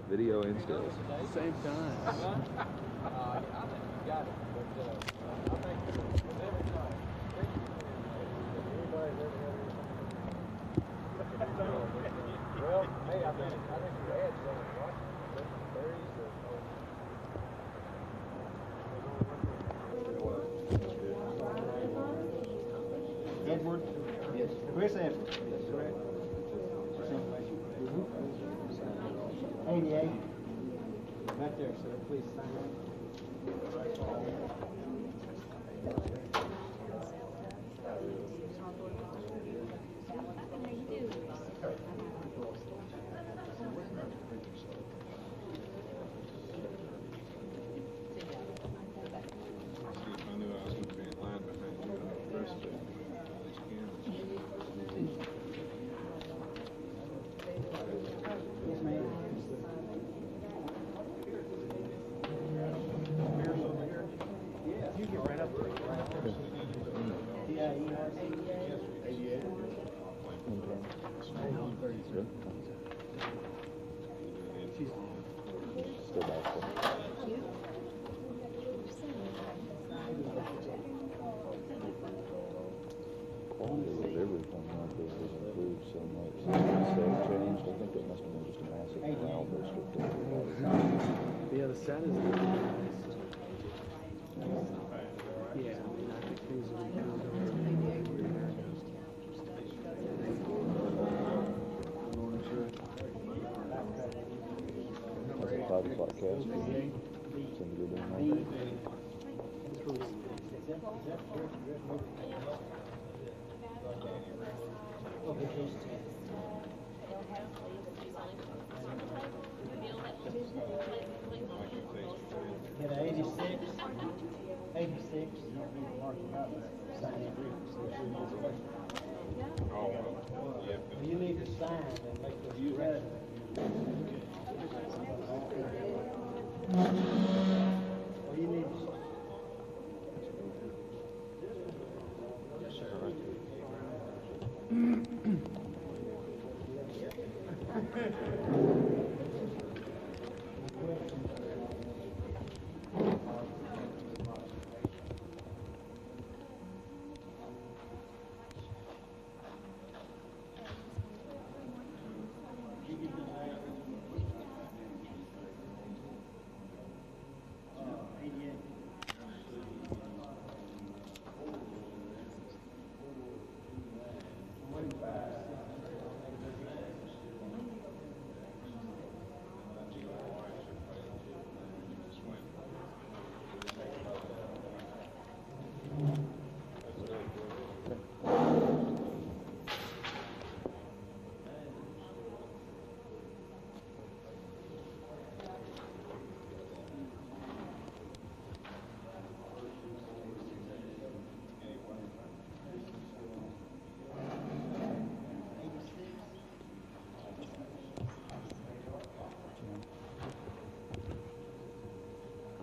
Video and stills. Same time. I think you got it, but I think with every time. Well, hey, I think your ad's running, right? Berries Edward? Yes. Chris Edward? Yes, correct. 88. Right there, sir. Please sign it. I knew I was going to be in line behind you and the rest of these cameras. Yes, ma'am. You get right up there. I think that must have been just a massive cloudburst up there. Yeah, the set is really nice. Yeah, I mean, I think things will be good. That's a 5 o'clock cast. Something good doing there. Get an 86. 86. You need to sign and make this correct. Well, you need to.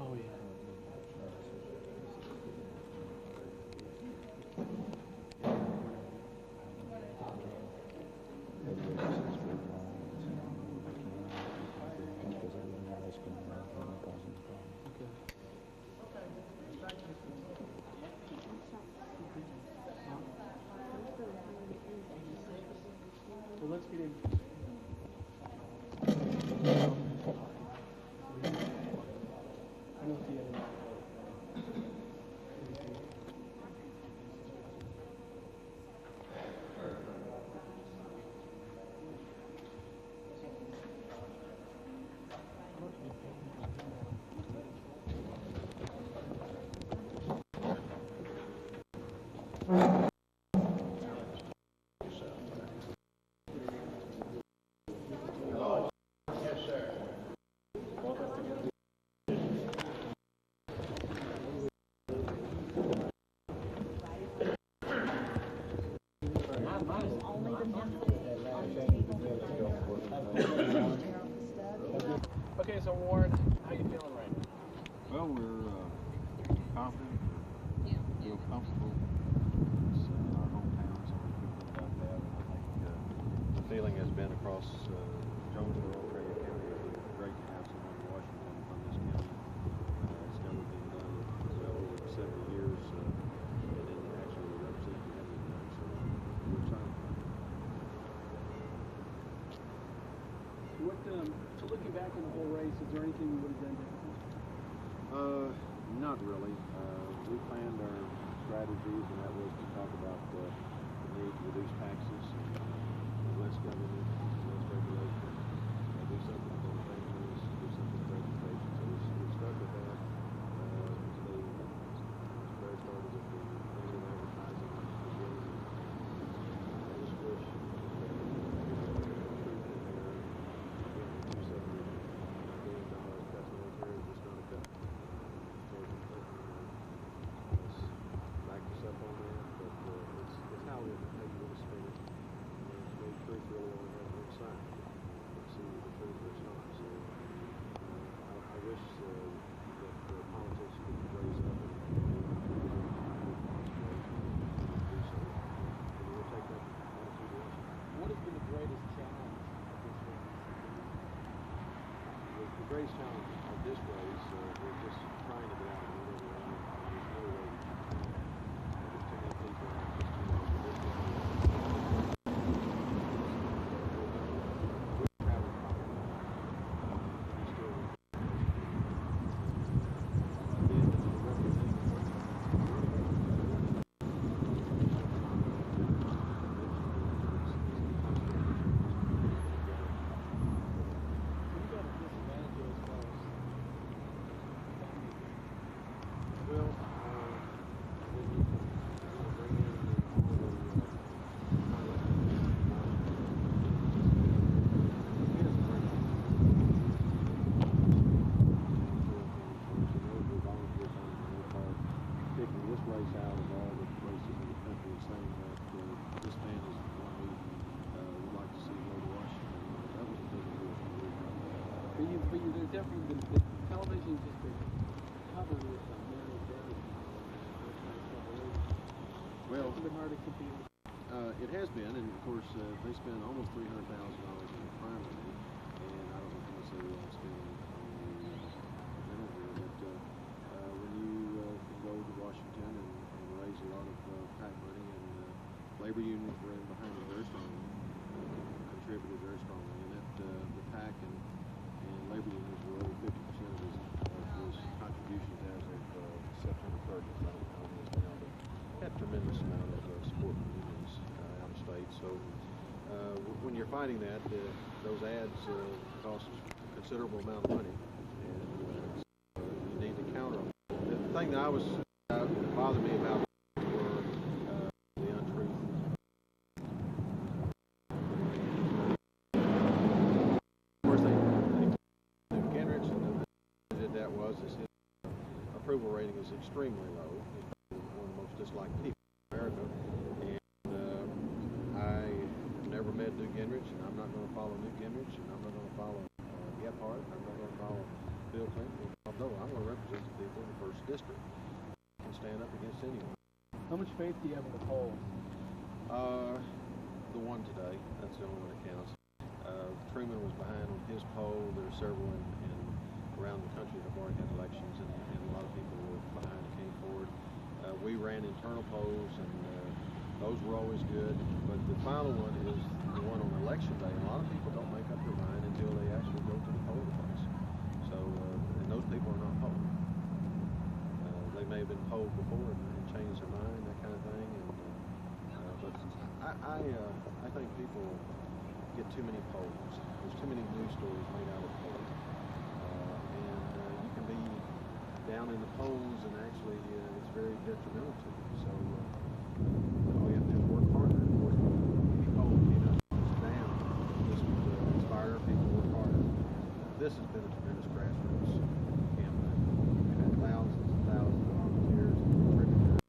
Oh, yeah. Well, let's get in. I don't see any. Okay, so Warren, how you feeling right now? Well, we're confident, feel comfortable. It's our hometown, so we feel good about that. And I think the feeling has been across Jonesboro, Craig County. It's great to have someone in Washington from this county. It's never been done well over 70 years, and then actually representing everything. So we're excited. What, so looking back on the whole race, is there anything you would have done differently? Not really. We planned our strategies, and that was to talk about the need to reduce taxes, less government, less regulation, do something for the families, do something for education. So we stuck with that. Today, Mr. Bear started with the negative advertising at the beginning. I just wish greatest challenge of this race, we're just trying to get out of the middle of the line. There's no way there's too many people out, just too much. there's definitely the television just been covered with Mary Berry. Well, It's been hard to compete. it has been, and of course they spend almost $300,000 in primary, and I don't know how much they will spend on the rental here, but when you go to Washington and raise a lot of PAC money, and labor unions were in behind it very strongly, contributed very strongly, and that the PAC and labor unions were over 50% of his contributions as of September 30th. I don't know how it is now, but had tremendous amount of support from unions out of state. So when you're fighting that, those ads cost a considerable amount of money, and you need to counter them. The thing that bothered me about it were the untruth. Of course, Gingrich, and the did that was his approval rating is extremely low. He's one of the most disliked people in America, and I have never met Newt Gingrich, and I'm not going to follow Newt Gingrich, and I'm not going to follow Gephardt, I'm not going to follow Bill Clinton, although I'm going to represent the people in the 1st District. I can stand up against anyone. How much faith do you have in the polls? The one today, that's the only one that counts. Truman was behind on his poll. There are several in around the country that have already had elections, and a lot of people were behind and came forward. We ran internal polls, and those were always good, but the final one is the one on election day. And a lot of people don't make up their mind until they actually go to the polling place. So, and those people are not polling. They may have been polled before and changed their mind, that kind of thing. And but I think people get too many polls. There's too many news stories made out of polls, and you can be down in the polls, and actually it's very detrimental to you. So all you have to do is work harder. Of course, any poll came out down. This would inspire people to work harder. This has been a tremendous grassroots campaign. We've had thousands and thousands of volunteers and contributors,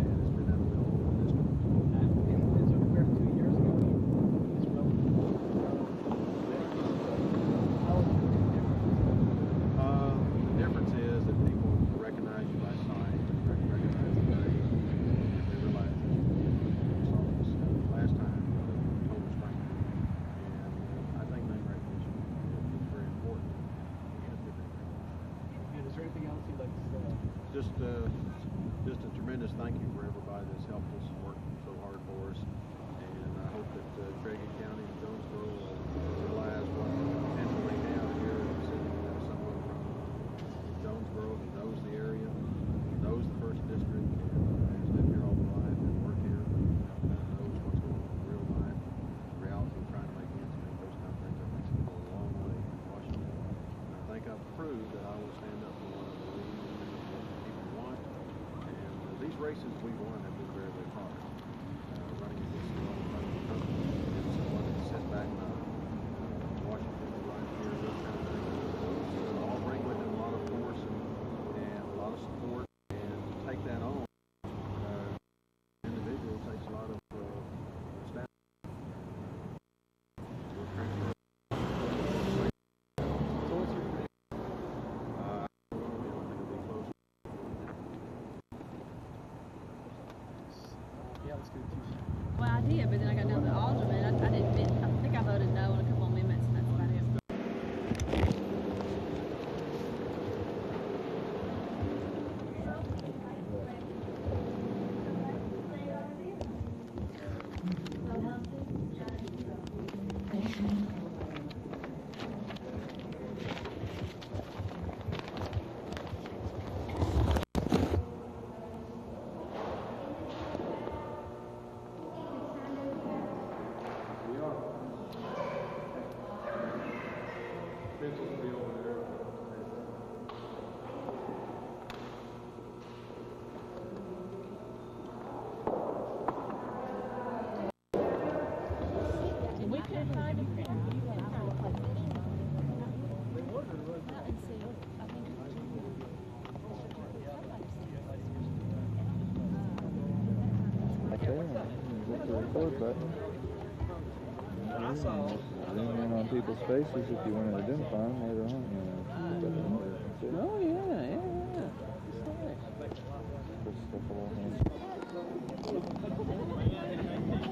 and it's been out of the whole district. And so compared to 2 years ago, it's relatively how is it different? The difference is that people recognize you by sight, recognize the name, and they realize that you saw this last time, total stranger. And I think name recognition is very important. We have good name recognition. And is there anything else you'd like to say? Just a tremendous thank you for everybody that's helped us and worked so hard for us. And I hope that Traeger County and Jonesboro will realize what potential they have here in the city. We have someone from Jonesboro who knows the area, knows the 1st District, and has lived here all their life and worked here, knows what's going on in real life, reality of trying to make ends meet, those kind of things. I think it's going a long way in Washington. And I think I've proved that I will stand up for what I believe and what people want. And these races we won have been very, very hard. Running against the wrong part of the country, and someone that sits back now, Washington, right here, those kind of things. All bring with it a lot of force and a lot of support, and to take that on, individual takes a lot of staff. We'll transfer. So what's your prediction? I think it'll be close. Yeah, let's go to Tuesday. Well, I did, but then I got down to the alderman. I think I voted no on a couple amendments, and that's about it. We are. Mitchell will be over there. We couldn't find a printer. You went out and put it in. And see, I think Okay, hit the record button. I saw zoom in on people's faces if you want to identify them later on. Oh yeah.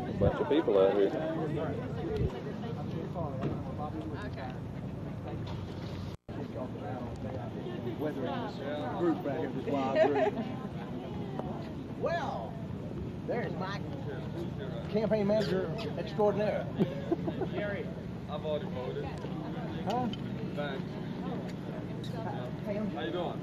A bunch of people out here. Group back in this wild group. Well, there's Mike, campaign manager extraordinaire. Gary, I've already voted. Huh? Thanks. How you doing?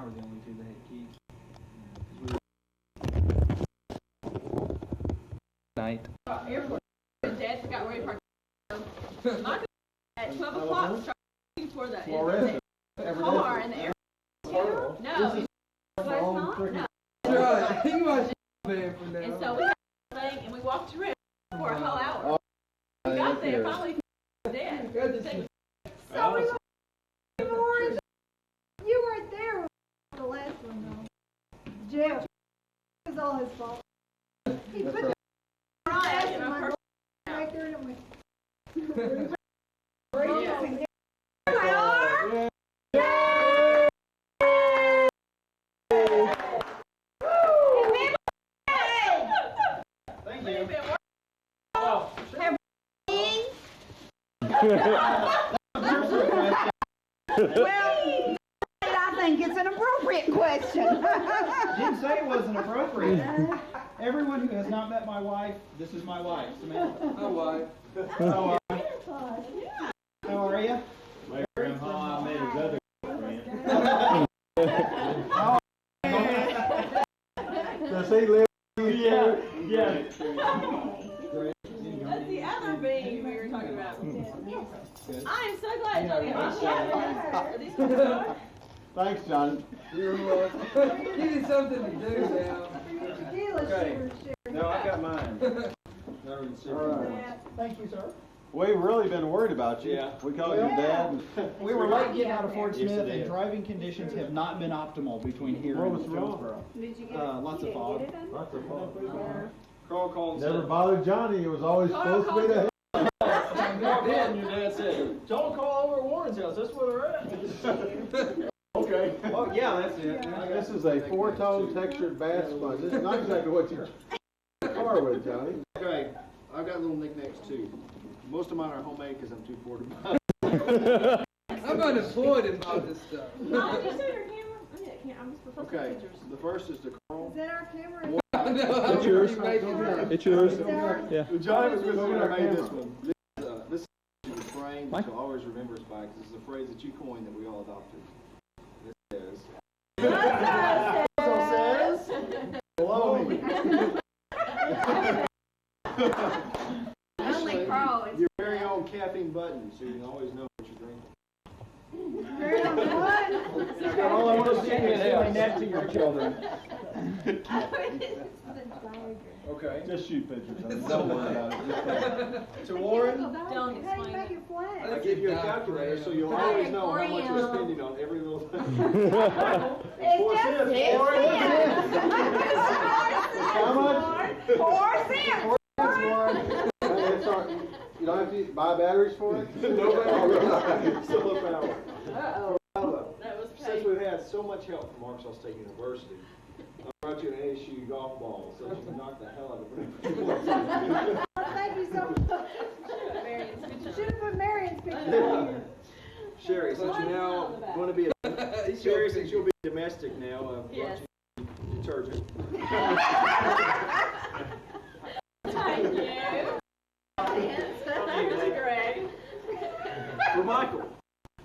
were the only two that had keys. Night. Airport. Dad forgot where he parked. Michael at 12 o'clock was trying for the car in the airport. No, he was last night. No. Right. He was bad for that. And so we got the thing and we walked around for a whole hour. We got there, finally Dad. So we were, you weren't there the last one though. Jeff, it was all his fault. He put the right in my right there and it went. Thank you. Well, I think it's an appropriate question. Didn't say it wasn't appropriate. Everyone who has not met my wife, this is my wife, Samantha. My wife. How are you? My grandpa, I met his other friend. Does he live with you? Yeah, yeah. That's the other being we were talking about. I am so glad Johnny got these questions. Thanks, Johnny. You're welcome. Give you something to do now. Okay. No, I got mine. and see. Thank you, sir. We've really been worried about you. Yeah. We called you Dad. We were late getting out of Fort Yes, Smith, it and is. driving conditions have not been optimal between here What and was wrong? Jonesboro. Did you get it? Lots You of didn't fog. get it done? Lots of fun. Carl called and Never said, bothered Johnny. It was always supposed to be the. Carl called and your dad said, Don't call over at Warren's house, that's where they're at. Okay. Oh, yeah, that's it. This is a 4-tone textured bass sponge. This is not exactly what you car with, Johnny. Okay, I've got little knickknacks too. Most of mine are homemade because I'm too poor to buy. I'm unemployed about this stuff. Mom, did you say your camera? I can't. I'm just for Okay, pictures. the first is the Carl. Is that our camera? It's yours. It's yours. Yeah. Johnny was with me when I made this one. This is a refrain that you'll always remember us by because this is a phrase that you coined that we all adopted. This says. Below me. Only Carl is. Your very own caffeine button, so you can always know what you're drinking. Very good. All I want to see is explain that to your children. Okay. Just shoot pictures. Don't worry about it. To Warren, Don't How do you explain make it. it flat? I give you a calculator so you'll always know how much you're spending on every little thing. It's just 6 cents. How much? 4 cents. It's all right. You don't have to buy batteries for it? No batteries. Solar power. Uh-oh. That was Since we've had so much help from Arkansas State University, I brought you an ASU golf ball so that you can knock the hell out of it. Thank you so much. Should have put Marion's picture on here. Sherry, since you're now going to be Sherry, since you'll be domestic now, I've brought Yes. you detergent. Thank you. Greg. For Michael,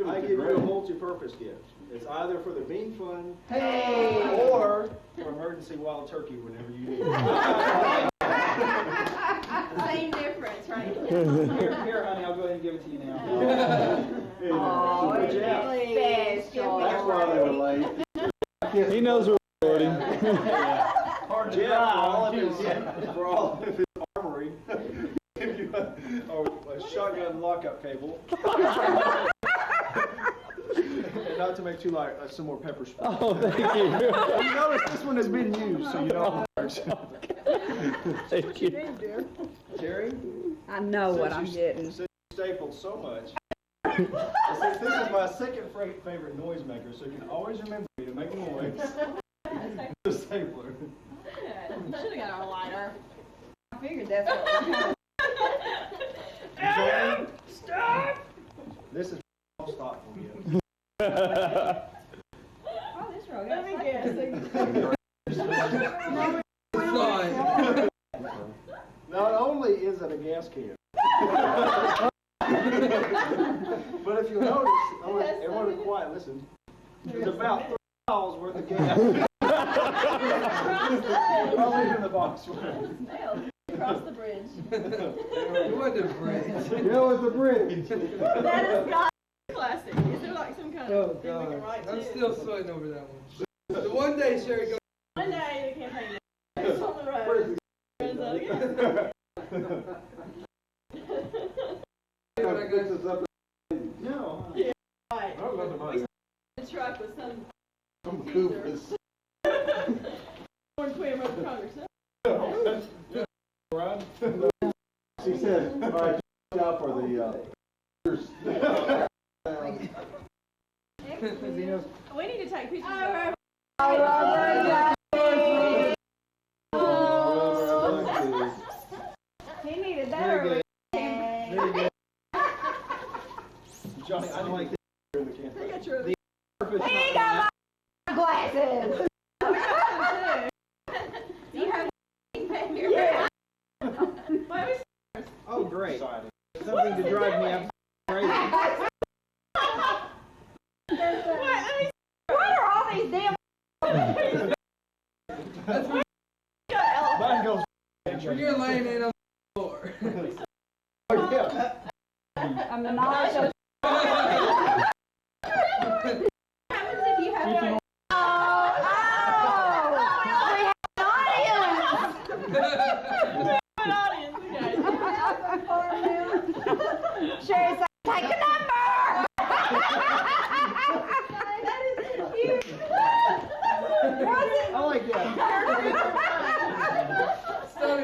I give you a multi-purpose gift. It's either for the bean fund or for emergency wild turkey whenever you need it. Same difference, right? Here, honey, I'll go ahead and give it to you now. Oh, it's really special. That's why they were late. He knows we're recording. Hard to Jeff, for all of his armory, give you a shotgun lockup cable. And not to make too light, some more pepper spray. Oh, thank you. You notice this one has been used, so you know it works. Thank you. Terry? I know what I'm getting. Since you stapled so much, since this is my second favorite noisemaker, so you can always remember me to make noise. The stapler. Should have got our lighter. I figured that's what we're Johnny, stop! This is all stock for you. Oh, this road. Let me guess. Not only is it a gas can, but if you notice, everyone be quiet, listen. There's about 3 miles worth of gas. I'll leave in the box for you. Across the bridge. What the bridge? It was the bridge. That is not classic. Is there like some kind Oh of thing we can God, write I'm to? still sweating over that one. The one day Sherry goes. One day the campaign is on the road. Runs out again. No. Yeah, right. I don't know the money. The truck with some Goofus. Warren Quinn wrote the Congress. Right? She said, all right, watch out for the, We need to take pictures of it. He needed that earlier. Johnny, I like this in the camera. I got your He got my glasses. Do you have anything here? Yeah. Oh, great. Something to drive me up crazy. What are all these damn? Mine goes. You're laying in on the floor. Oh, yeah. I'm the knowledge of. What happens if you have a... We have an audience. An audience, okay.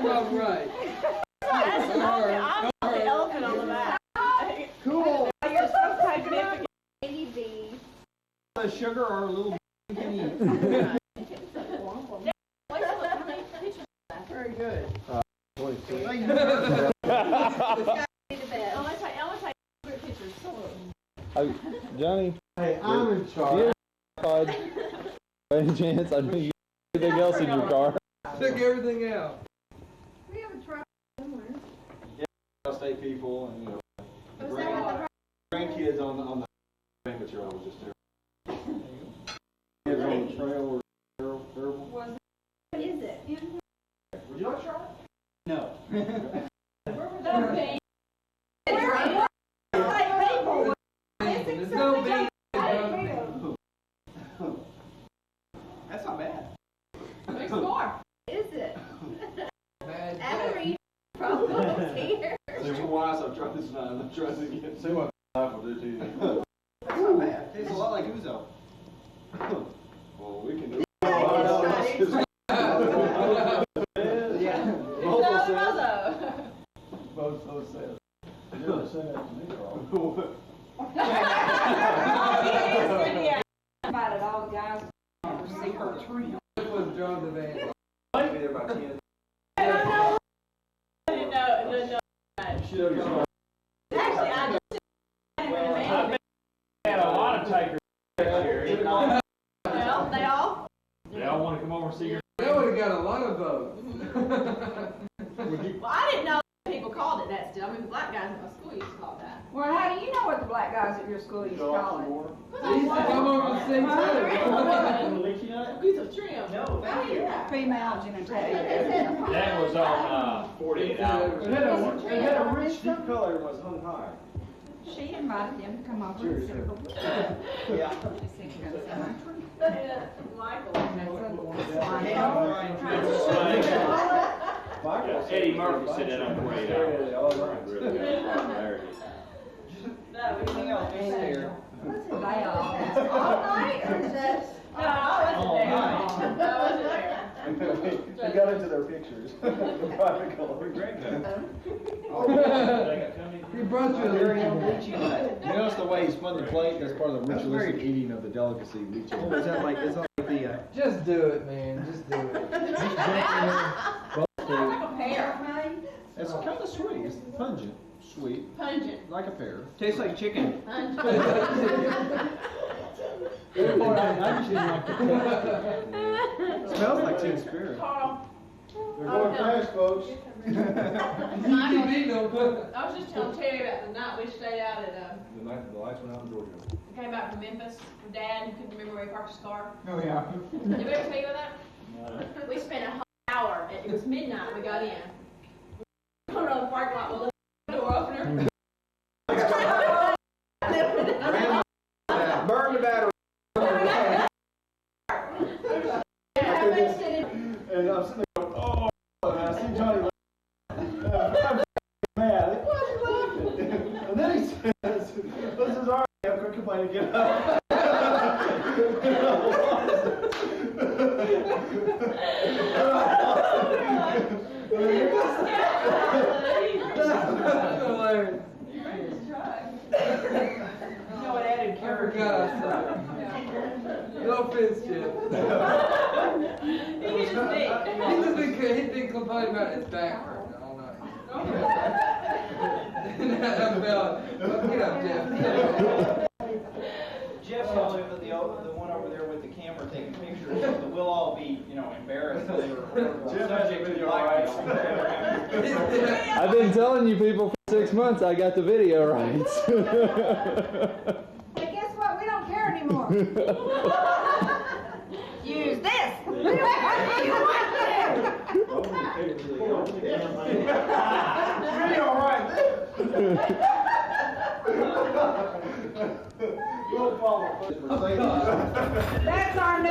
about right. That's the elephant on the back. Cool. You're so significant. Baby. The sugar or a little can eat. Very good. 22. I want to take pictures. Johnny, Hey, I'm in do you charge. have by any chance? I know you have anything else in your car. Took everything out. We have a truck somewhere. State people and, you know, Was that what the grandkids on the banquet trail was just terrible. Kids on the trail were terrible. What is it? Would you like to try it? No. There's no beans. That's not bad. Make some more. Is it? Every problem here. See, once I've tried this now, I'm trying to get. See what life will do to you. That's not bad. Tastes a lot like Uzo. Well, we can do Yeah. Both those says. You never said that to me, Carl. Invited all the guys to see her tree. This was John the Van. I'll be there by 10. I didn't know. Actually, I just Had a lot of takers here. well, they all. want to come over and see your. That would have got a lot of votes. Well, I didn't know people called it that still. I mean, the black guys at my school used to call it that. Well, how do you know what the black guys at your school used to call it? They used to come over and sing too. Piece of trim. No, thank you. Female genitalia. That was on 48 hours. It had a rich deep color and was hung high. She invited them to come over and sit over. Yeah. Michael. Eddie Murphy said that on 48 hours. Anything else in there? All night or is that? No, I wasn't there. We got into their pictures. The private color. Great He brought you a You notice the way he spun the plate? That's part of the ritualistic eating of the delicacy. Oh, is that like the Just do it, man. Just do it. Like a pear. It's kind of sweet. It's pungent. Sweet. Pungent. Like a pear. Tastes like chicken. Pungent. I just didn't like the taste. Smells like tin spirit. Carl. They're going fast, folks. You can eat them. I was just telling Terry about the night we stayed out at, The lights went out in Georgia. we came back from Memphis with Dad, and couldn't remember where he parked his car. Oh, yeah. Did we ever tell you about that? No. We spent a whole hour, it was midnight, we got in. We went around the parking lot with the door opener. Burn the battery. And I'm sitting there going, oh, and I see Johnny I'm mad. Why is he laughing? And then he says, this is our I'm quit complaining, get up. No offense, Jim. He's been complaining about his back hurting all night. Get up, Jeff. Jeff's the one over there with the camera taking pictures, so that we'll all be, embarrassed over subject to blackmail. I've been telling you people for 6 months I got the video rights. Hey, guess what? We don't care anymore. Use this. Really all right. We'll follow. That's our new.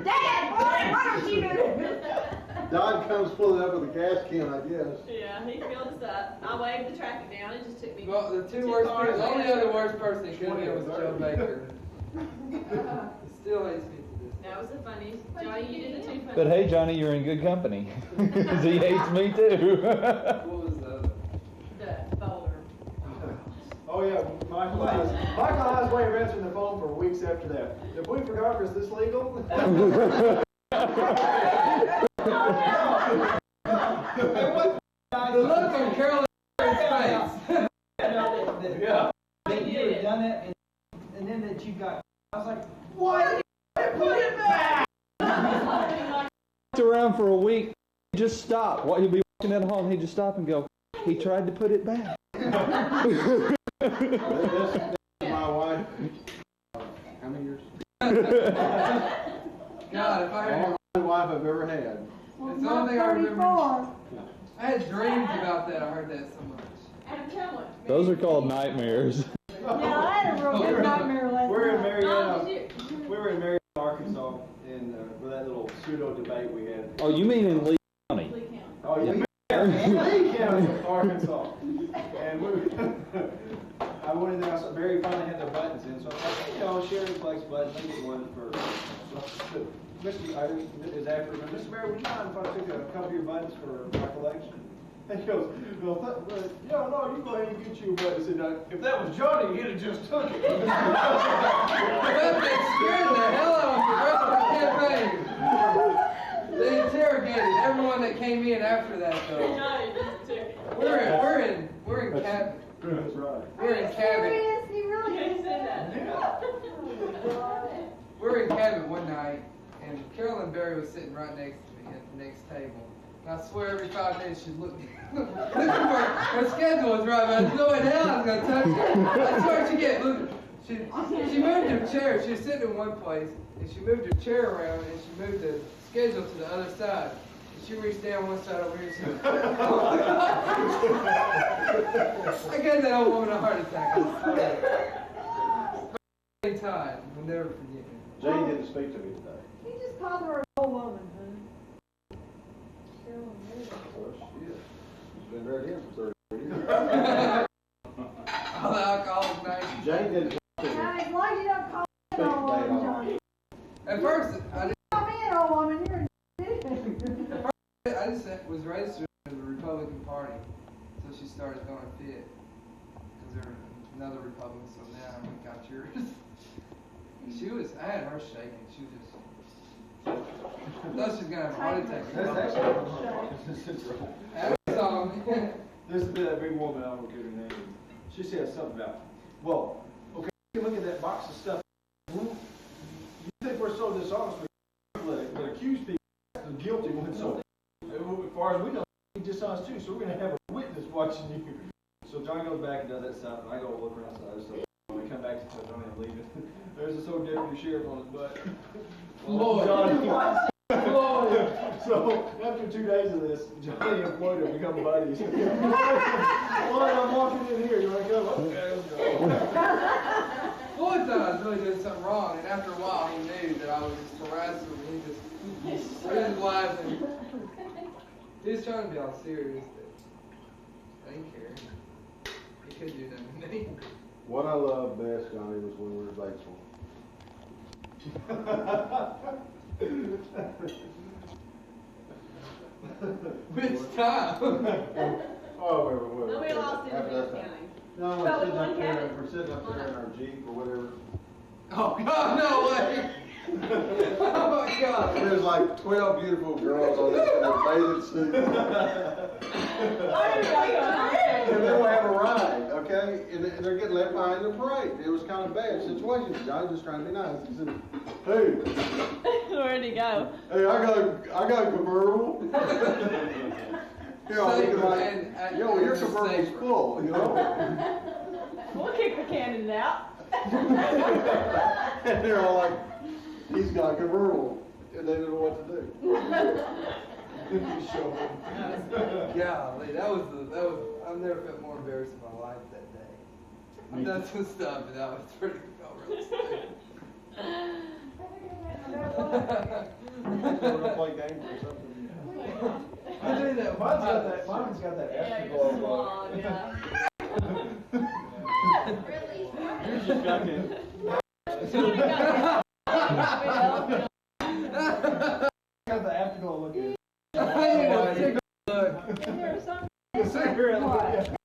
Dad, boy, why don't you do it? Don comes pulling up with a gas can, I guess. Yeah, he filled us up. I waved the traffic down, it just took me. Well, the two worst people, the only other worst person that could have been was Joe Baker. He still hates me to this No, That was the funniest. Johnny, you did the two funniest. But hey, Johnny, you're in good company. 'Cause he hates me too. What was the folder. Oh yeah, Michael and I was waiting answering the phone for weeks after that. If we forgot, is this legal? The look on Carolyn's face. Yeah. That you had done that, and then that you got, I was like, why did you put it back? Around for a week, he'd just stop. What, he'd be walking down the hall and he'd just stop and go, he tried to put it back. This is my wife. How many years? God, if I had Only wife I've ever had. it's the only thing I remember. I had dreams about that. I heard that so much. Adam, tell him. Those are called nightmares. Yeah, I had a real good nightmare last We're in night. Marietta. We were in Marietta, Arkansas, and with that little pseudo debate we had. Oh, you mean in Lee County? Oh yeah, Lee County, Arkansas. And I went in there. I saw Barry finally had their buttons in, so I was like, hey, y'all, Sherry Blake's button. Let me get one for. So, Mr. is after Mr. Barry, would you mind if I took a couple of your buttons for my collection? And he goes, no, no, you go ahead and get you a button. I said, now, if that was Johnny, he'd have just took it. That scared the hell out of the rest of the campaign. They interrogated everyone that came in after that, though. Johnny just took it. We're in cabin. That's right. We're in cabin. Serious? He really You did said that? We're in cabin one night, and Carolyn Berry was sitting right next to me at the next table. And I swear every 5 minutes she'd look for her schedule was right, but I didn't know what the hell I was going to touch her. I swear she get look. She moved her chair. She was sitting in one place, and she moved her chair around, and she moved the schedule to the other side. And she reached down one side over here. She I gave that old woman a heart attack. I swear. Every time, we'll never forget it. Jane didn't speak to me today. He just called her an old woman, Well, she is. She's been right here for 30 years. All the alcoholic nights. Jane didn't talk to me. Now, as long as you don't call me an old woman, Johnny. At first, I didn't. Call me an old woman, you're a I just was registered in the Republican Party until she started going fit. Because there was another Republican, so now I got yours. I had her shaking. She was just. I thought she was going to have a heart attack. That's actually. This is that big woman, I don't get her name. She said something about, well, okay, look at that box of stuff. You think we're so dishonest, but accuse people, the guilty one, so as far as we know, we're dishonest too, so we're going to have a witness watching you. So John goes back and does that stuff, and I go look around the stuff. When we come back to tell Johnny I'm leaving, there's a deputy sheriff on his butt. Lord. So after 2 days of this, Johnny and Floyd have become buddies. Floyd, I'm walking in here. You want to come? Okay, let's go. Floyd thought I was really doing something wrong, and after a while he knew that I was just harassing him. He was laughing. He was trying to be all serious, but I didn't care. He could do nothing to me. What I loved best, Johnny, was when we were in Batesville. Which time? Oh, No, we lost in after Advance that County. No, But we're we sitting won up there, County. we're sitting up there in our Jeep or whatever. Oh, God, no way! Oh, my God! There's like 12 beautiful girls on this in their bathing suits. And they will have a ride, okay? And they're getting left behind in the parade. It was kind of bad situation. Johnny just trying to be nice. He said, hey. Where'd he go? Hey, I got a convertible. You know, Safe looking like, and yo, your convertible's safer. full, you know? We'll kick the cannon out. And they're all like, he's got a convertible. And they didn't know what to do. Golly, I've never felt more embarrassed in my life that day. I've done some stuff, but that was pretty, felt really stupid. We're gonna play games or something. I do that. Mine's got that Yeah, extra you're glow. small, yeah. Yours just got that. Got the afterglow look at it. I need a cigarette look. And there's some The cigarette look, yeah.